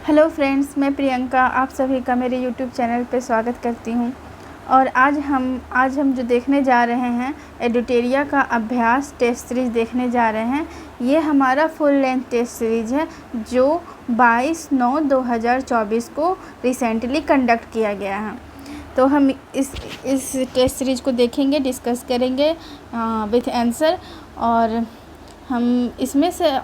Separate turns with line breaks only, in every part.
Hello friends, मैं प्रियंका आप सभी का मेरे यूट्यूब चैनल पे स्वागत करती हूँ। और आज हम जो देखने जा रहे हैं एडिटेरिया का अभ्यास टेस्ट सीरीज़ देखने जा रहे हैं। ये हमारा फुल लेंथ टेस्ट सीरीज़ है जो 22/9/2024 को रिसेंटली कंडक्ट किया गया है। तो हम इस टेस्ट सीरीज़ को देखेंगे, डिस्कस करेंगे विथ आंसर। और हम इसमें से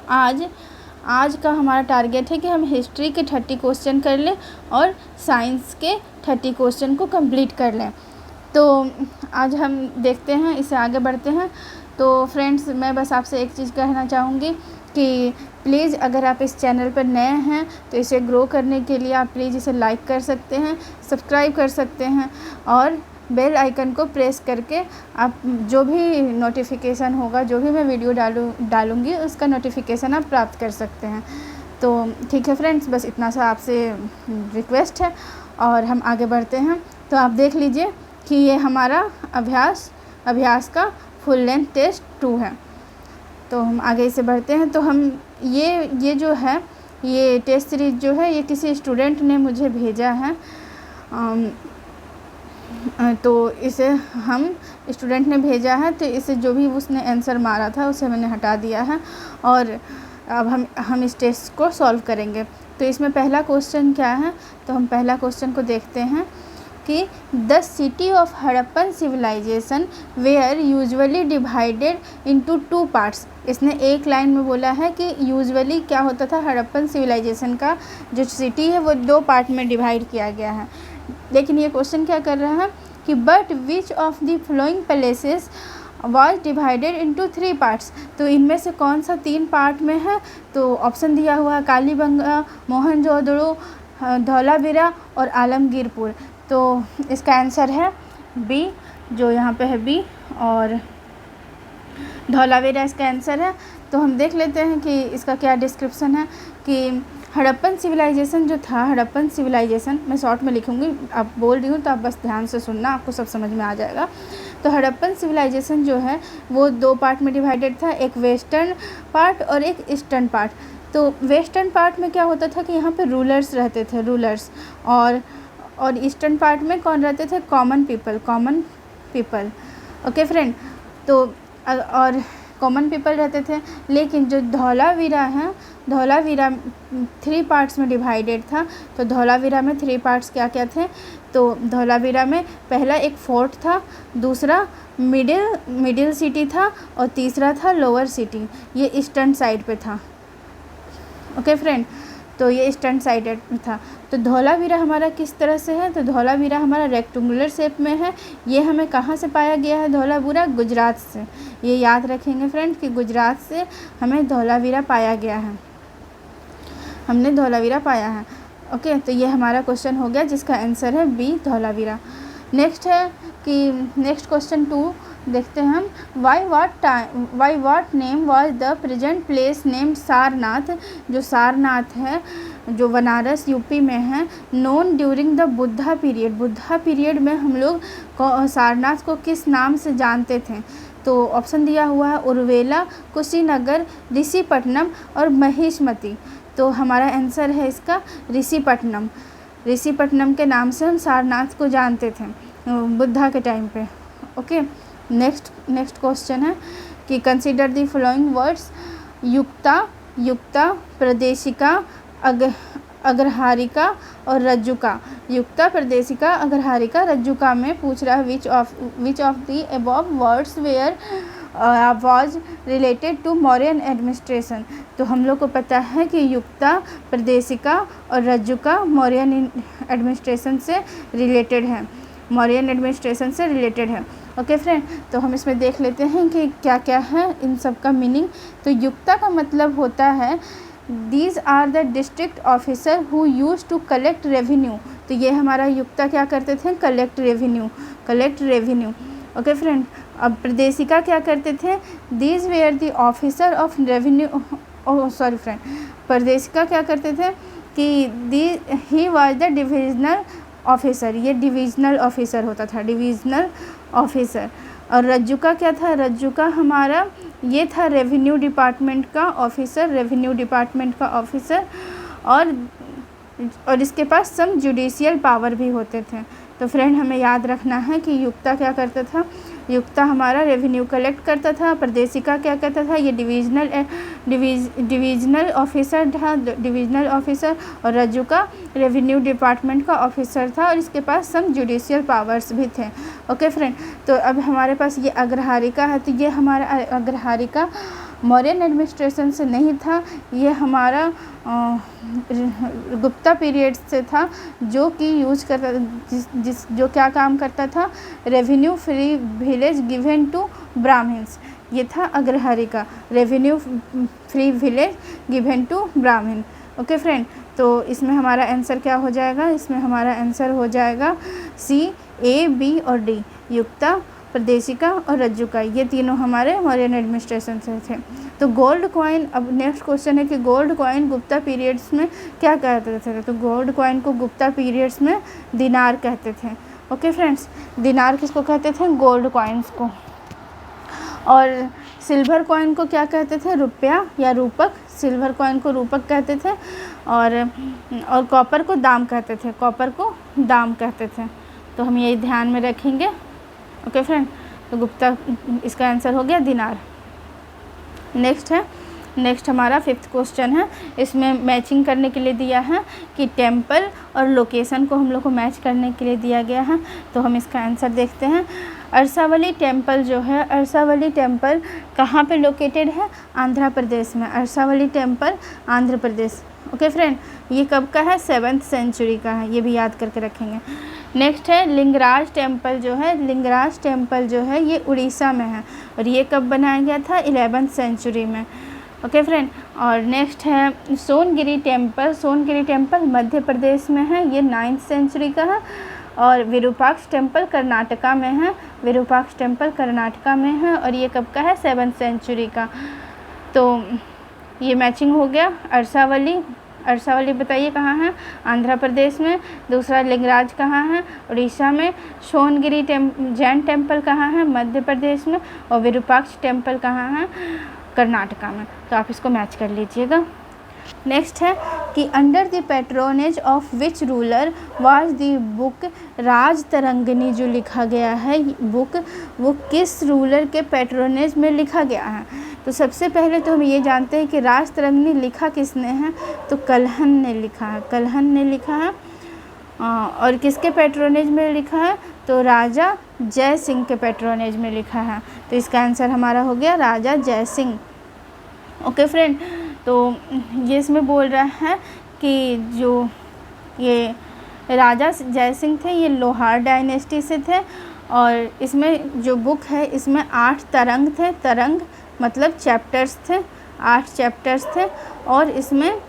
आज का हमारा टारगेट है कि हम हिस्ट्री के 30 क्वेश्चन कर लें और साइंस के 30 क्वेश्चन को कंप्लीट कर लें। तो आज हम देखते हैं, इसे आगे बढ़ते हैं। तो फ्रेंड्स, मैं बस आपसे एक चीज़ कहना चाहूँगी कि प्लीज़ अगर आप इस चैनल पर नए हैं तो इसे ग्रो करने के लिए आप प्लीज़ इसे लाइक कर सकते हैं, सब्सक्राइब कर सकते हैं और बेल आइकन को प्रेस करके आप जो भी नोटिफिकेशन होगा, जो भी मैं वीडियो डालूँगी उसका नोटिफिकेशन आप प्राप्त कर सकते हैं। तो ठीक है फ्रेंड्स, बस इतना सा आपसे रिक्वेस्ट है और हम आगे बढ़ते हैं। तो आप देख लीजिए कि ये हमारा अभ्यास का फुल लेंथ टेस्ट 2 है। तो हम आगे इसे बढ़ते हैं। तो हम ये जो है, ये टेस्ट सीरीज़ जो है, ये किसी स्टूडेंट ने मुझे भेजा है। तो इसे हम स्टूडेंट ने भेजा है, तो इसे जो भी उसने आंसर मारा था उसे मैंने हटा दिया है और अब हम इस टेस्ट को सॉल्व करेंगे। तो इसमें पहला क्वेश्चन क्या है, तो हम पहला क्वेश्चन को देखते हैं कि the city of Harappan civilization were usually divided into 2 parts. इसने एक लाइन में बोला है कि यूजुअली क्या होता था, हड़प्पन सिविलाइजेशन का जो सिटी है वो 2 पार्ट में डिवाइड किया गया है। लेकिन ये क्वेश्चन क्या कर रहा है कि but which of the flowing places was divided into 3 parts. तो इनमें से कौन सा 3 पार्ट में है, तो ऑप्शन दिया हुआ है कालीबंगा, मोहनजोदड़ो, धौलावीरा और आलमगीरपुर। तो इसका आंसर है बी, जो यहाँ पे है बी, और धौलावीरा इसका आंसर है। तो हम देख लेते हैं कि इसका क्या डिस्क्रिप्शन है कि हड़प्पन सिविलाइजेशन जो था, हड़प्पन सिविलाइजेशन मैं शॉर्ट में लिखूँगी, आप बोल रही हूँ तो आप बस ध्यान से सुनना, आपको सब समझ में आ जाएगा। तो हड़प्पन सिविलाइजेशन जो है वो 2 पार्ट में डिवाइडेड था, एक वेस्टर्न पार्ट और एक ईस्टर्न पार्ट। तो वेस्टर्न पार्ट में क्या होता था कि यहाँ पे रूलर्स रहते थे, रूलर्स, और ईस्टर्न पार्ट में कौन रहते थे, कॉमन पीपल। ओके फ्रेंड, तो और कॉमन पीपल रहते थे। लेकिन जो धौलावीरा है, धौलावीरा 3 पार्ट्स में डिवाइडेड था। तो धौलावीरा में 3 पार्ट्स क्या क्या थे, तो धौलावीरा में पहला एक फोर्ट था, दूसरा मिडिल सिटी था और तीसरा था लोअर सिटी। ये ईस्टर्न साइड पे था। ओके फ्रेंड, तो ये ईस्टर्न साइड में था। तो धौलावीरा हमारा किस तरह से है, तो धौलावीरा हमारा रेक्टेंगुलर शेप में है। ये हमें कहाँ से पाया गया है, धौलावीरा गुजरात से। ये याद रखेंगे फ्रेंड कि गुजरात से हमें धौलावीरा पाया गया है, हमने धौलावीरा पाया है। ओके, तो ये हमारा क्वेश्चन हो गया जिसका आंसर है बी, धौलावीरा। नेक्स्ट है कि नेक्स्ट क्वेश्चन 2 देखते हैं हम। Why what name was the present place name Sarnath. जो सारनाथ है, जो बनारस यूपी में है, known during the Buddha period में हम लोग सारनाथ को किस नाम से जानते थे। तो ऑप्शन दिया हुआ है उर्वेला, कुशीनगर, ऋषिपट्टनम और महिष्मती। तो हमारा आंसर है इसका ऋषिपट्टनम के नाम से हम सारनाथ को जानते थे बुद्धा के टाइम पे। ओके, नेक्स्ट क्वेश्चन है कि कंसीडर द फॉलोइंग वर्ड्स। युक्ता, प्रदेशिका, अग्रहारिका और रज्जुका। युक्ता, प्रदेशिका, अग्रहारिका, रज्जुका में पूछ रहा है which of the above words were was related to Mauryan administration. तो हम लोग को पता है कि युक्ता, प्रदेशिका और रज्जुका मौर्यन एडमिनिस्ट्रेशन से रिलेटेड है, ओके फ्रेंड। तो हम इसमें देख लेते हैं कि क्या क्या है इन सब का मीनिंग। तो युक्ता का मतलब होता है these are the district officer who use to collect revenue. तो ये हमारा युक्ता क्या करते थे, कलेक्ट रेवेन्यू। ओके फ्रेंड, अब प्रदेशिका क्या करते थे, these were the officer of revenue. Sorry friend, प्रदेशिका क्या करते थे कि he was the divisional officer. ये डिविजनल ऑफिसर होता था, डिविजनल ऑफिसर। और रज्जुका क्या था, रज्जुका हमारा ये था रेवेन्यू डिपार्टमेंट का ऑफिसर। और और इसके पास सम जुडिशियल पावर भी होते थे। तो फ्रेंड हमें याद रखना है कि युक्ता क्या करता था, युक्ता हमारा रेवेन्यू कलेक्ट करता था, प्रदेशिका क्या करता था, ये डिविजनल ऑफिसर था, डिविजनल ऑफिसर, और रज्जुका रेवेन्यू डिपार्टमेंट का ऑफिसर था और इसके पास सम जुडिशियल पावर्स भी थे। ओके फ्रेंड, तो अब हमारे पास ये अग्रहारिका है, तो ये हमारा अग्रहारिका मौर्यन एडमिनिस्ट्रेशन से नहीं था, ये हमारा गुप्ता पीरियड से था, जो कि यूज करता जो क्या काम करता था, revenue free village given to Brahmins. ये था अग्रहारिका, revenue free village given to Brahmin. Okay friend, तो इसमें हमारा आंसर क्या हो जाएगा, इसमें हमारा आंसर हो जाएगा सी, ए, बी और डी, युक्ता, प्रदेशिका और रज्जुका, ये तीनों हमारे मौर्यन एडमिनिस्ट्रेशन से थे। तो गोल्ड कॉइन, अब नेक्स्ट क्वेश्चन है कि गोल्ड कॉइन गुप्ता पीरियड्स में क्या कहते थे, तो गोल्ड कॉइन को गुप्ता पीरियड्स में दिनार कहते थे। ओके फ्रेंड्स, दिनार किसको कहते थे, गोल्ड कॉइन्स को। और सिल्वर कॉइन को क्या कहते थे, रुपया या रूपक, सिल्वर कॉइन को रूपक कहते थे, और कॉपर को दाम कहते थे, कॉपर को दाम कहते थे। तो हम यही ध्यान में रखेंगे। ओके फ्रेंड, तो गुप्ता, इसका आंसर हो गया दिनार। नेक्स्ट हमारा 5th क्वेश्चन है, इसमें मैचिंग करने के लिए दिया है कि टेम्पल और लोकेशन को हम लोग को मैच करने के लिए दिया गया है। तो हम इसका आंसर देखते हैं। अरसावली टेम्पल जो है, अरसावली टेम्पल कहाँ पे लोकेटेड है, आंध्र प्रदेश में, अरसावली temple Andhra Pradesh. Okay friend, ये कब का है, 7th सेंचुरी का है, ये भी याद करके रखेंगे। नेक्स्ट है लिंगराज टेम्पल जो है, लिंगराज टेम्पल जो है ये उड़ीसा में है और ये कब बनाया गया था, 11th सेंचुरी में। ओके फ्रेंड, और नेक्स्ट है सोनगिरी टेम्पल, सोनगिरी टेम्पल मध्य प्रदेश में है, ये 9th सेंचुरी का है। और विरूपाक्ष टेम्पल कर्नाटका में है, विरूपाक्ष टेम्पल कर्नाटका में है और ये कब का है, 7th सेंचुरी का। तो ये मैचिंग हो गया। अरसावली, अरसावली बताइए कहाँ है, आंध्र प्रदेश में। दूसरा लिंगराज कहाँ है, उड़ीसा में। सोनगिरी जैन टेम्पल कहाँ है, मध्य प्रदेश में। और विरूपाक्ष टेम्पल कहाँ है, कर्नाटका में। तो आप इसको मैच कर लीजिएगा। नेक्स्ट है कि under the patronage of which ruler was the book Rajatarangini, जो लिखा गया है बुक, वो किस रूलर के पैट्रोनेज में लिखा गया है। तो सबसे पहले तो हम ये जानते हैं कि राज तरंगिणी लिखा किसने है, तो कल्हन ने लिखा है, कल्हन ने लिखा है। और किसके पैट्रोनेज में लिखा है, तो राजा जय सिंह के पैट्रोनेज में लिखा है। तो इसका आंसर हमारा हो गया राजा जय सिंह। ओके फ्रेंड, तो ये इसमें बोल रहा है कि जो ये राजा जय सिंह थे ये लोहार डायनेस्टी से थे और इसमें जो बुक है इसमें 8 तरंग थे, तरंग मतलब चैप्टर्स थे, 8 चैप्टर्स थे और इसमें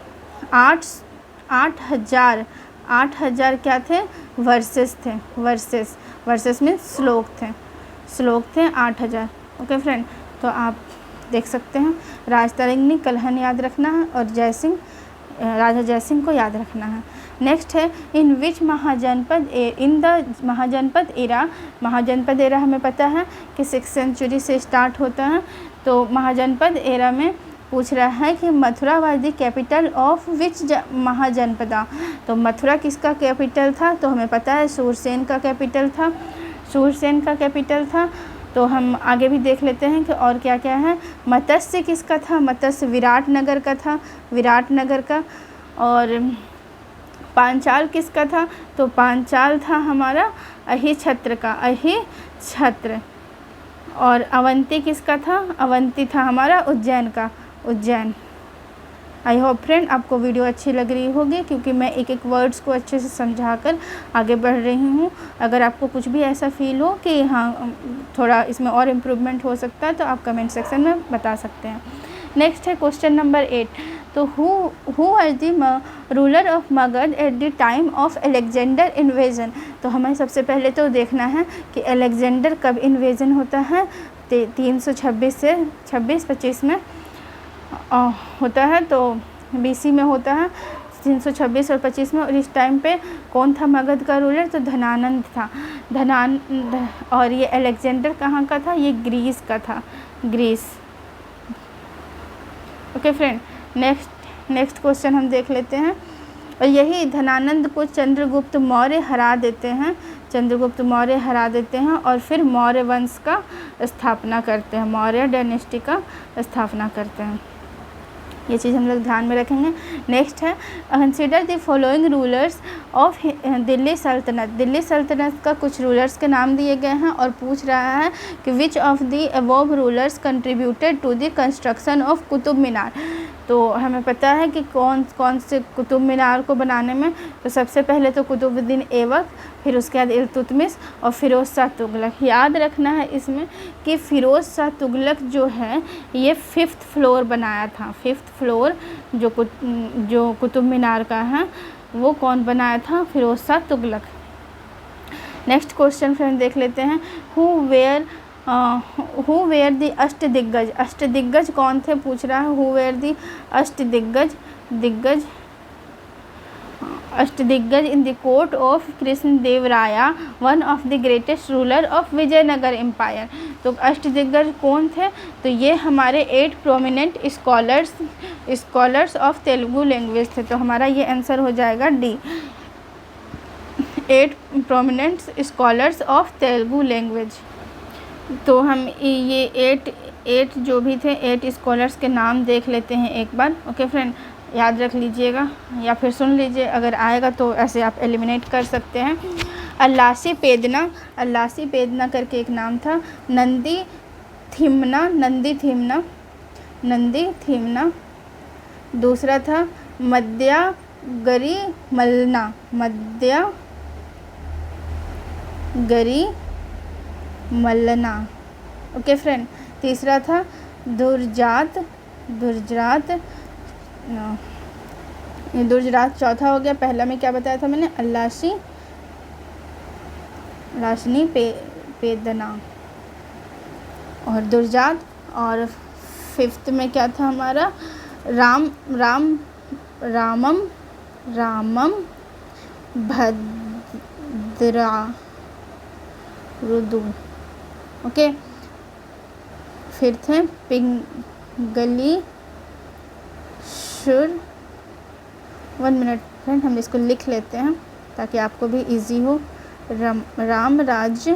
8,000 क्या थे, वर्सेस थे, वर्सेस में श्लोक थे 8,000। ओके फ्रेंड, तो आप देख सकते हैं राज तरंगिणी, कल्हन याद रखना है और जय सिंह, राजा जय सिंह को याद रखना है। नेक्स्ट है in which महाजनपद, in the महाजनपद era, महाजनपद era हमें पता है कि 6th सेंचुरी से स्टार्ट होता है। तो महाजनपद एरा में पूछ रहा है कि Mathura was the capital of which Mahajanapada. तो मथुरा किसका कैपिटल था, तो हमें पता है सूरसेन का कैपिटल था, सूरसेन का कैपिटल था। तो हम आगे भी देख लेते हैं कि और क्या क्या है। मत्स्य किसका था, मत्स्य विराटनगर का था, विराटनगर का। और पांचाल किसका था, तो पांचाल था हमारा अहिछत्र का, अहिछत्र। और अवंती किसका था, अवंती था हमारा उज्जैन का, उज्जैन। आई होप फ्रेंड आपको वीडियो अच्छी लग रही होगी क्योंकि मैं एक एक वर्ड्स को अच्छे से समझाकर आगे बढ़ रही हूँ। अगर आपको कुछ भी ऐसा फील हो कि हाँ थोड़ा इसमें और इम्प्रूवमेंट हो सकता है तो आप कमेंट सेक्शन में बता सकते हैं। नेक्स्ट है क्वेश्चन नंबर 8। तो who was the ruler of Magadh at the time of Alexander invasion. तो हमें सबसे पहले तो देखना है कि अलेक्जेंडर कब इन्वेजन होता है, 326 से 26-25 में होता है, तो BC में होता है 326 और 25 में। और इस टाइम पे कौन था मगध का रूलर, तो धनानंद था, और ये अलेक्जेंडर कहाँ का था, ये ग्रीस का था, Greece. Okay friend, next question हम देख लेते हैं। और यही धनानंद को चंद्रगुप्त मौर्य हरा देते हैं, चंद्रगुप्त मौर्य हरा देते हैं और फिर मौर्य वंश का स्थापना करते हैं, मौर्य डायनेस्टी का स्थापना करते हैं। ये चीज़ हम लोग ध्यान में रखेंगे। नेक्स्ट है consider the following rulers of Delhi सल्तनत। दिल्ली सल्तनत का कुछ रूलर्स के नाम दिए गए हैं और पूछ रहा है कि which of the above rulers contributed to the construction of Qutub Minar. तो हमें पता है कि कौन कौन से कुतुब मीनार को बनाने में, तो सबसे पहले तो कुतुबुद्दीन ऐबक, फिर उसके बाद इल्तुतमिश और फ़िरोज़ शाह तुगलक। याद रखना है इसमें कि फ़िरोज़ शाह तुगलक जो है ये 5th फ्लोर बनाया था। 5th फ्लोर जो कुतुब मीनार का है वो कौन बनाया था? Firoz Shah Tughlaq. Next question friend देख लेते हैं, who were the Ashtadiggaja. Ashtadiggaja कौन थे पूछ रहा है। Who were the Ashtadiggaja in the court of Krishnadevaraya, one of the greatest ruler of Vijayanagara empire. तो अष्टदिग्गज कौन थे? तो ये हमारे 8 prominent scholars of Telugu language थे। तो हमारा ये आंसर हो जाएगा D, 8 prominent scholars of Telugu language. तो हम ये 8 जो भी थे 8 स्कॉलर्स के नाम देख लेते हैं एक बार। ओके फ्रेंड, याद रख लीजिएगा या फिर सुन लीजिए, अगर आएगा तो ऐसे आप एलिमिनेट कर सकते हैं। अल्लासी पेदना करके एक नाम था। नंदी थीमना। दूसरा था मद्यागरी मल्लना। ओके फ्रेंड, तीसरा था दुर्जात। चौथा हो गया। पहला में क्या बताया था मैंने? अल्लासी पेदना और दुर्जात। और 5th में क्या था हमारा? रामम भद्रारुदु। ओके, फिर थे पिंगली शुर। 1 मिनट फ्रेंड, हम इसको लिख लेते हैं ताकि आपको भी इजी हो। रामराज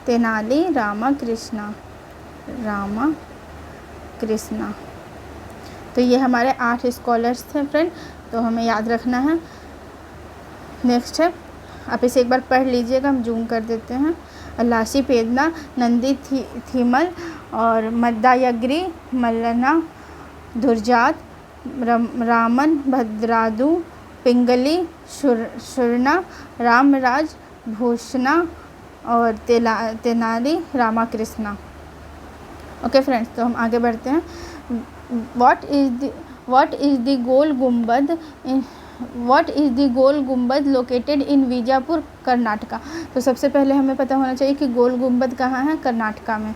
तेनाली रामाकृष्णा। तो ये हमारे 8 स्कॉलर्स थे फ्रेंड, तो हमें याद रखना है। नेक्स्ट है, आप इसे एक बार पढ़ लीजिएगा, हम जूम कर देते हैं। अल्लासी पेदना, नंदी थीमल और मद्दायगरी मल्लना, दुर्जात, रामन भद्रादु, पिंगली शुरना, रामराज भूषणा और तेनाली रामाकृष्णा। ओके फ्रेंड्स, तो हम आगे बढ़ते हैं। What is the गोल गुम्बद लोकेटेड इन बीजापुर कर्नाटका। तो सबसे पहले हमें पता होना चाहिए कि गोल गुम्बद कहाँ है? कर्नाटका में।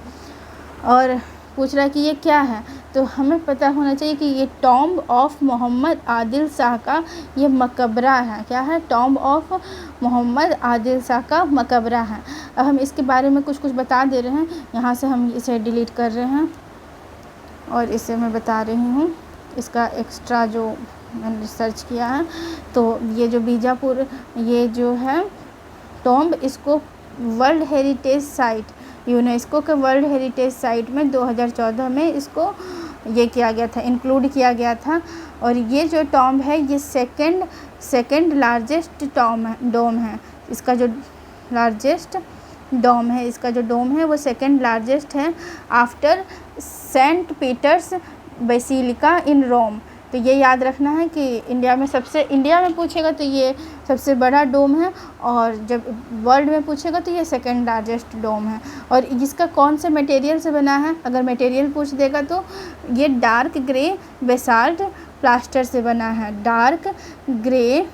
और पूछ रहा है कि ये क्या है, तो हमें पता होना चाहिए कि ये टॉम्ब ऑफ मोहम्मद आदिल शाह का ये मकबरा है। क्या है? टॉम्ब ऑफ मोहम्मद आदिल शाह का मकबरा है। अब हम इसके बारे में कुछ बता दे रहे हैं, यहाँ से हम इसे डिलीट कर रहे हैं और इसे मैं बता रही हूँ इसका एक्स्ट्रा जो मैंने रिसर्च किया है। तो ये जो बीजापुर ये जो है टॉम्ब, इसको वर्ल्ड हेरिटेज साइट, यूनेस्को के वर्ल्ड हेरिटेज साइट में 2014 में इसको ये किया गया था, इंक्लूड किया गया था। और ये जो टॉम्ब है ये सेकंड लार्जेस्ट डोम है। इसका जो लार्जेस्ट डोम है, इसका जो डोम है वो सेकंड लार्जेस्ट है आफ्टर सेंट पीटर्स बेसिलिका इन रोम। तो ये याद रखना है कि इंडिया में पूछेगा तो ये सबसे बड़ा डोम है, और जब वर्ल्ड में पूछेगा तो ये सेकंड लार्जेस्ट डोम है। और इसका कौन से मटेरियल से बना है, अगर मटेरियल पूछ देगा तो ये डार्क ग्रे बेसाल्ट प्लास्टर से बना है। डार्क ग्रे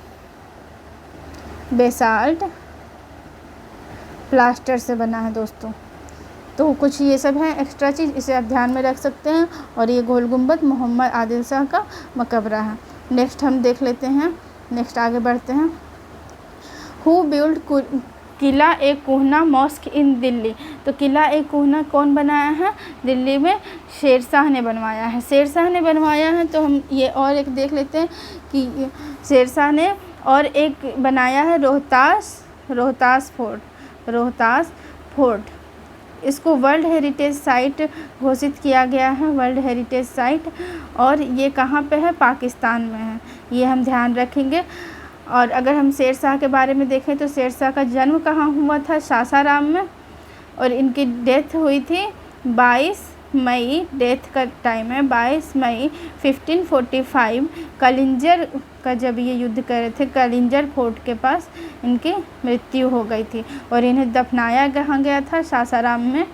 बेसाल्ट प्लास्टर से बना है दोस्तों। तो कुछ ये सब है एक्स्ट्रा चीज़, इसे आप ध्यान में रख सकते हैं। और ये गोल गुम्बद मोहम्मद आदिल शाह का मकबरा है। नेक्स्ट हम देख लेते हैं, नेक्स्ट आगे बढ़ते हैं। Who build Qila e Kohna mosque in Delhi. तो किला ए कोहना कौन बनाया है? दिल्ली में शेरशाह ने बनवाया है। शेरशाह ने बनवाया है। तो हम ये और एक देख लेते हैं कि शेरशाह ने और एक बनाया है रोहतास फोर्ट। इसको वर्ल्ड हेरिटेज साइट घोषित किया गया है, वर्ल्ड हेरिटेज साइट। और ये कहाँ पे है? पाकिस्तान में है। ये हम ध्यान रखेंगे। और अगर हम शेरशाह के बारे में देखें तो शेरशाह का जन्म कहाँ हुआ था? सासाराम में। और इनकी डेथ हुई थी 22 मई, डेथ का टाइम है 22 मई 1545। कलिंजर का जब ये युद्ध कर रहे थे, कलिंजर फोर्ट के पास इनकी मृत्यु हो गई थी। और इन्हें दफनाया कहाँ गया था? सासाराम में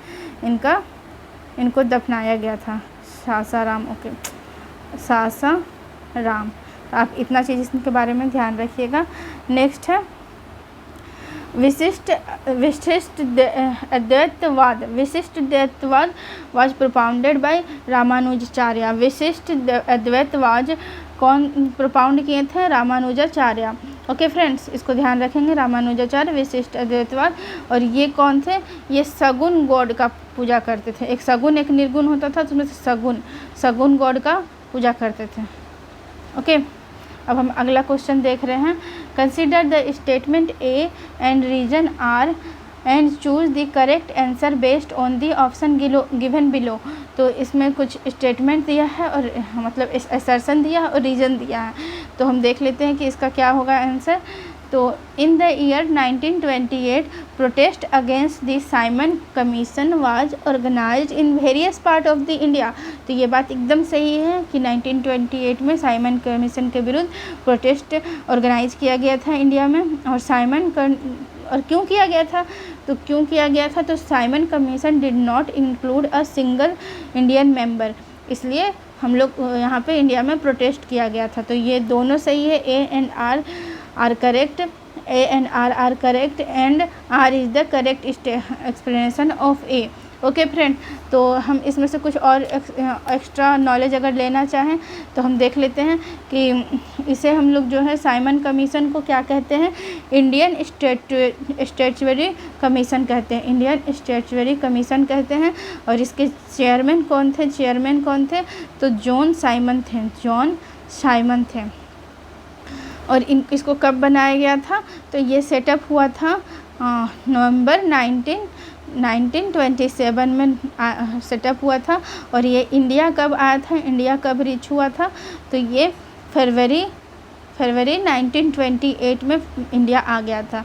इनको दफनाया गया था। सासाराम, ओके, सासाराम। आप इतना चीज़ इसके बारे में ध्यान रखिएगा। नेक्स्ट है विशिष्ट अद्वैतवाद वाज प्रोपाउंडेड बाय रामानुजाचार्य। विशिष्ट अद्वैतवाद कौन प्रोपाउंड किए थे? रामानुजाचार्य। ओके फ्रेंड्स, इसको ध्यान रखेंगे, रामानुजाचार्य, विशिष्ट अद्वैतवाद। और ये कौन थे? ये सगुन गॉड का पूजा करते थे। एक सगुन एक निर्गुण होता था, तो उसमें से सगुन गॉड का पूजा करते थे। ओके, अब हम अगला क्वेश्चन देख रहे हैं। Consider the statement A and reason R and choose the correct answer based on the option given below. तो इसमें कुछ स्टेटमेंट दिया है और मतलब असर्शन दिया है और रीजन दिया है। तो हम देख लेते हैं कि इसका क्या होगा आंसर। तो in the year 1928 protest against the Simon Commission was organized in various part of the India. तो ये बात एकदम सही है कि 1928 में साइमन कमीशन के विरुद्ध प्रोटेस्ट ऑर्गेनाइज किया गया था इंडिया में। और क्यों किया गया था? तो Simon commission did not include a single Indian member, इसलिए हम लोग यहाँ पे इंडिया में प्रोटेस्ट किया गया था। तो ये दोनों सही है। A and R are correct, A and R are correct and R is the correct explanation of A. Okay friend, तो हम इसमें से कुछ और एक्स्ट्रा नॉलेज अगर लेना चाहें तो हम देख लेते हैं कि इसे हम लोग जो है साइमन कमीशन को क्या कहते हैं? इंडियन स्टैट्यूटरी कमीशन कहते हैं, इंडियन स्टैट्यूटरी कमीशन कहते हैं। और इसके चेयरमैन कौन थे? तो जॉन साइमन थे। और इसको कब बनाया गया था? तो ये सेटअप हुआ था नवंबर 1927 में सेटअप हुआ था। और ये इंडिया कब आया था? इंडिया कब रीच हुआ था? तो ये फरवरी 1928 में इंडिया आ गया था।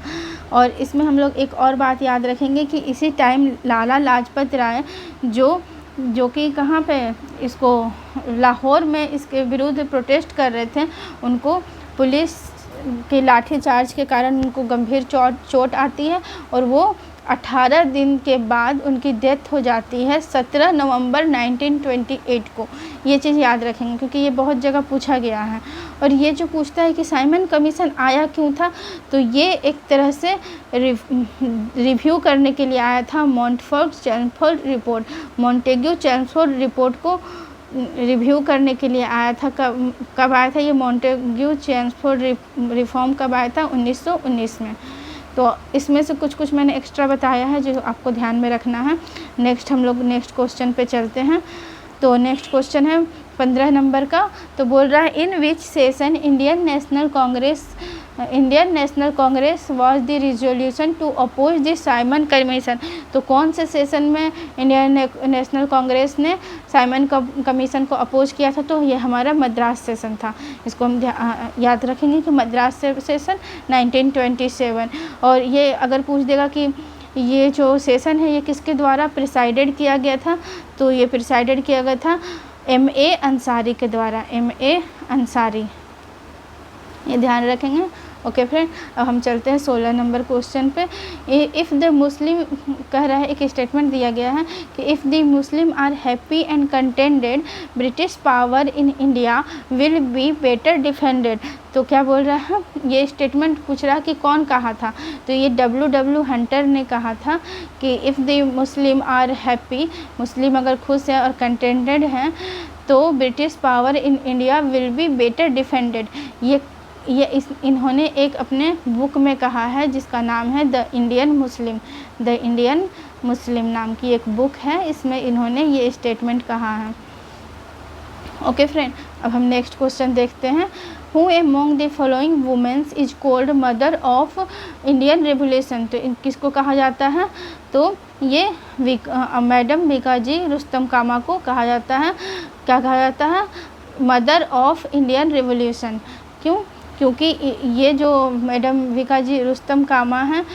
और इसमें हम लोग एक और बात याद रखेंगे कि इसी टाइम लाला लाजपत राय जो कि कहाँ पे इसको लाहौर में इसके विरुद्ध प्रोटेस्ट कर रहे थे, उनको पुलिस के लाठीचार्ज के कारण उनको गंभीर चोट आती है और वो 18 दिन के बाद उनकी डेथ हो जाती है 17 नवंबर 1928 को। ये चीज़ याद रखेंगे क्योंकि ये बहुत जगह पूछा गया है। और ये जो पूछता है कि साइमन कमीशन आया क्यों था, तो ये एक तरह से रिव्यू करने के लिए आया था मॉन्टेग्यू चेम्सफोर्ड रिपोर्ट को रिव्यू करने के लिए आया था। कब आया था ये मॉन्टेग्यू चेम्सफोर्ड रिफॉर्म कब आया था? 1919 में। तो इसमें से कुछ मैंने एक्स्ट्रा बताया है जो आपको ध्यान में रखना है। नेक्स्ट हम लोग नेक्स्ट क्वेश्चन पे चलते हैं। तो नेक्स्ट क्वेश्चन है 15 नंबर का। तो बोल रहा है in which session Indian National Congress was the resolution to oppose the Simon Commission. तो कौन से सेशन में इंडियन नेशनल कांग्रेस ने साइमन कमीशन को अपोज किया था? तो ये हमारा मद्रास सेशन था। इसको हम याद रखेंगे कि मद्रास सेशन 1927। और ये अगर पूछ देगा कि ये जो सेशन है ये किसके द्वारा प्रिसाइडेड किया गया था, तो ये प्रिसाइडेड किया गया था M.A. अंसारी के द्वारा, M.A. अंसारी, ये ध्यान रखेंगे। ओके फ्रेंड, अब हम चलते हैं 16 नंबर क्वेश्चन पे। इफ़ द मुस्लिम कह रहा है, एक स्टेटमेंट दिया गया है कि if the Muslim are happy and contented British power in India will be better defended. तो क्या बोल रहा है? ये स्टेटमेंट पूछ रहा है कि कौन कहा था? तो ये W. हंटर ने कहा था कि if the Muslim are happy, Muslim अगर खुश है और कंटेंटेड हैं तो British power in India will be better defended. ये इन्होंने एक अपने बुक में कहा है जिसका नाम है द इंडियन मुस्लिम नाम की एक बुक है, इसमें इन्होंने ये स्टेटमेंट कहा है। ओके फ्रेंड, अब हम नेक्स्ट क्वेश्चन देखते हैं। Who among the following womens is called mother of Indian revolution. तो किसको कहा जाता है? तो ये मैडम भिकाजी रुस्तम कामा को कहा जाता है। क्या कहा जाता है? Mother of Indian revolution. क्यों? क्योंकि ये जो मैडम भिकाजी रुस्तम कामा हैं,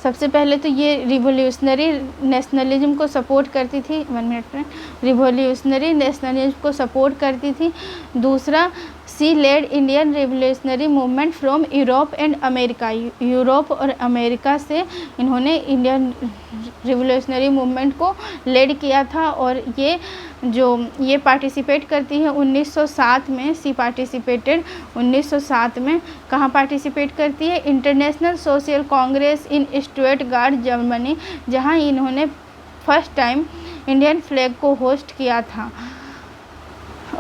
सबसे पहले तो ये रिवोल्यूशनरी नेशनलिज्म को सपोर्ट करती थी। 1 मिनट में, रिवोल्यूशनरी नेशनलिज्म को सपोर्ट करती थी। दूसरा, she led Indian revolutionary movement from Europe and America. Europe और अमेरिका से इन्होंने इंडियन रिवोल्यूशनरी मूवमेंट को लेड किया था। और ये पार्टिसिपेट करती है 1907 में। सी पार्टिसिपेटेड 1907 में। कहाँ पार्टिसिपेट करती है? इंटरनेशनल सोशल कांग्रेस इन स्टुटगार्ट जर्मनी, जहाँ इन्होंने फर्स्ट टाइम इंडियन फ्लैग को होस्ट किया था।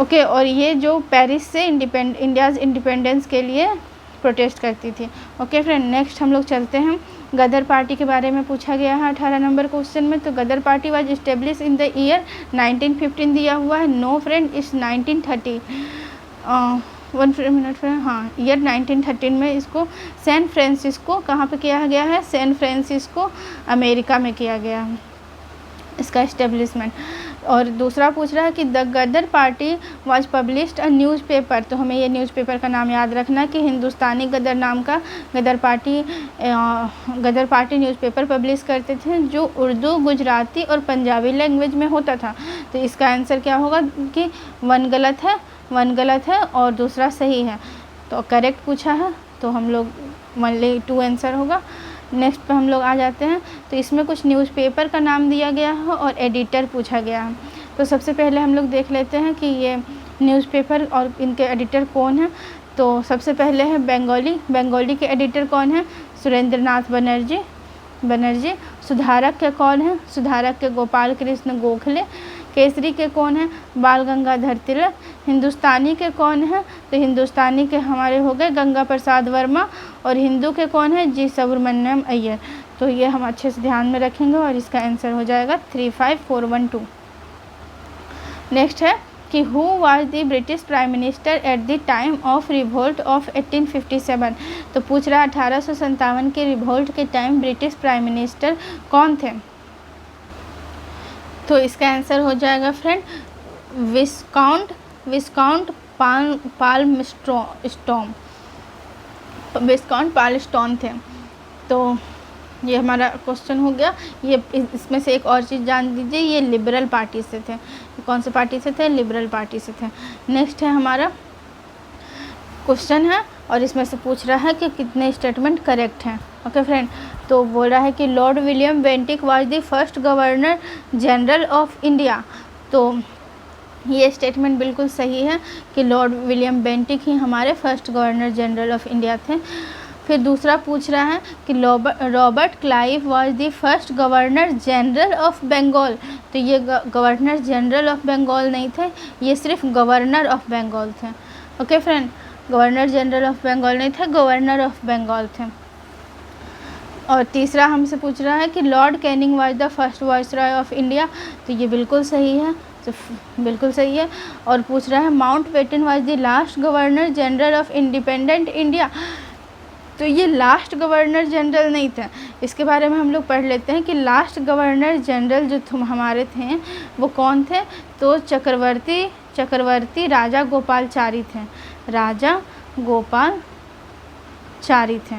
ओके, और ये जो पेरिस से इंडियाज़ इंडिपेंडेंस के लिए प्रोटेस्ट करती थी। ओके फ्रेंड, नेक्स्ट हम लोग चलते हैं। गदर पार्टी के बारे में पूछा गया है 18 नंबर क्वेश्चन में। तो Ghadar party was establish in the year 1915 दिया हुआ है। नो फ्रेंड, इस 1930 1 मिनट फ्रेंड, हाँ, ईयर 1913 में इसको सैन फ्रांसिस्को कहाँ पे किया गया है? सैन फ्रांसिस्को अमेरिका में किया गया है इसका इस्टेब्लिशमेंट। और दूसरा पूछ रहा है कि the Ghadar party was published a newspaper. तो हमें ये न्यूज़पेपर का नाम याद रखना कि हिंदुस्तानी गदर नाम का गदर पार्टी न्यूज़पेपर पब्लिश करते थे, जो उर्दू, गुजराती और पंजाबी लैंग्वेज में होता था। तो इसका आंसर क्या होगा कि 1 गलत है और दूसरा सही है। तो करेक्ट पूछा है, तो हम लोग ओनली 2 आंसर होगा। नेक्स्ट पे हम लोग आ जाते हैं। तो इसमें कुछ न्यूज़पेपर का नाम दिया गया है और एडिटर पूछा गया है। तो सबसे पहले हम लोग देख लेते हैं कि ये न्यूज़पेपर और इनके एडिटर कौन हैं। तो सबसे पहले है बंगाली के एडिटर कौन है? सुरेंद्रनाथ बनर्जी। सुधारक के कौन है? सुधारक के गोपाल कृष्ण गोखले। केसरी के कौन है? बाल गंगाधर तिलक। हिंदुस्तानी के कौन है? तो हिंदुस्तानी के हमारे हो गए गंगा प्रसाद वर्मा। और हिंदू के कौन है? जी सुब्रमण्यम अय्यर। तो ये हम अच्छे से ध्यान में रखेंगे और इसका आंसर हो जाएगा 35412। नेक्स्ट है कि who was the British prime minister at the time of revolt of 1857। तो पूछ रहा 1857 के रिवोल्ट के टाइम ब्रिटिश प्राइम मिनिस्टर कौन थे? तो इसका आंसर हो जाएगा फ्रेंड विस्काउंट पालस्टोन थे। तो ये हमारा क्वेश्चन हो गया। ये इसमें से एक और चीज़ जान दीजिए, ये लिबरल पार्टी से थे। कौन से पार्टी से थे? लिबरल पार्टी से थे। नेक्स्ट है हमारा क्वेश्चन है और इसमें से पूछ रहा है कि कितने स्टेटमेंट करेक्ट हैं। ओके फ्रेंड, तो बोल रहा है कि Lord William Bentinck was the first governor general of India. तो ये स्टेटमेंट बिल्कुल सही है कि लॉर्ड विलियम बेंटिक ही हमारे first governor general of India थे। फिर दूसरा पूछ रहा है कि Robert Clive was the first governor general of Bengal. तो ये गवर्नर जनरल ऑफ बंगाल नहीं थे, ये सिर्फ गवर्नर ऑफ बंगाल थे। Okay friend, governor general of Bengal नहीं थे, गवर्नर ऑफ बंगाल थे। और तीसरा हमसे पूछ रहा है कि Lord Canning was the first viceroy of India. तो ये बिल्कुल सही है, तो बिल्कुल सही है। और पूछ रहा है Mountbatten was the last governor general of independent India. तो ये लास्ट गवर्नर जनरल नहीं था, इसके बारे में हम लोग पढ़ लेते हैं कि लास्ट गवर्नर जनरल जो हमारे थे वो कौन थे। तो चक्रवर्ती राजा गोपालचारी थे। राजा गोपालचारी थे।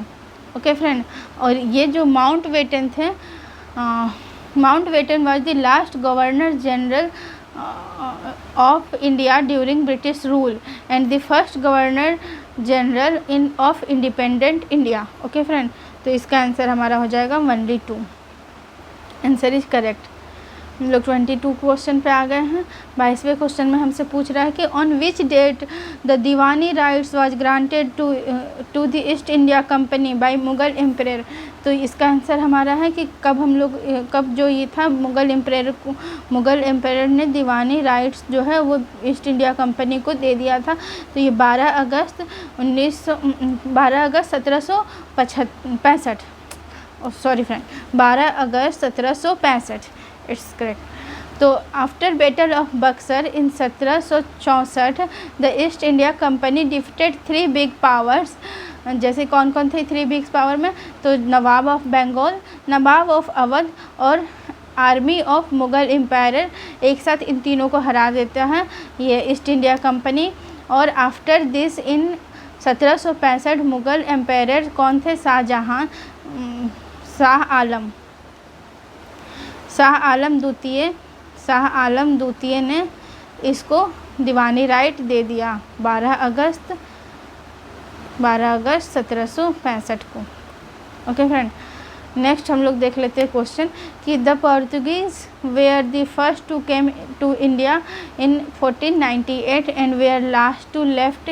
ओके फ्रेंड, और ये जो माउंटबेटन थे, Mountbatten was the last governor general of India during British rule and the first governor general of independent India. Okay friend, तो इसका आंसर हमारा हो जाएगा 1D2। Answer is correct. हम लोग 22 क्वेश्चन पे आ गए हैं। 22वें क्वेश्चन में हमसे पूछ रहा है कि on which date the Diwani rights was granted to the East India Company by Mughal emperor. तो इसका आंसर हमारा है कि कब जो ये था मुग़ल एम्परर ने दीवानी राइट्स जो है वो ईस्ट इंडिया कंपनी को दे दिया था। तो ये 12 अगस्त 1765। सॉरी फ्रेंड, 12 अगस्त 1765 इट्स करेक्ट। तो after battle of Buxar in 1764 the East India Company defeated 3 big powers. जैसे कौन कौन थे 3 बिग पावर में, तो नवाब ऑफ बंगाल, नवाब ऑफ अवध और आर्मी ऑफ मुग़ल एम्पायर। एक साथ इन तीनों को हरा देता है ये ईस्ट इंडिया कंपनी। और after this in 1765 Mughal empire कौन थे, शाहजहां, शाह आलम द्वितीय ने इसको दीवानी राइट दे दिया 12 अगस्त 1765 को। ओके फ्रेंड, नेक्स्ट हम लोग देख लेते हैं क्वेश्चन कि the Portuguese were the first to came to India in 1498 and were last to left.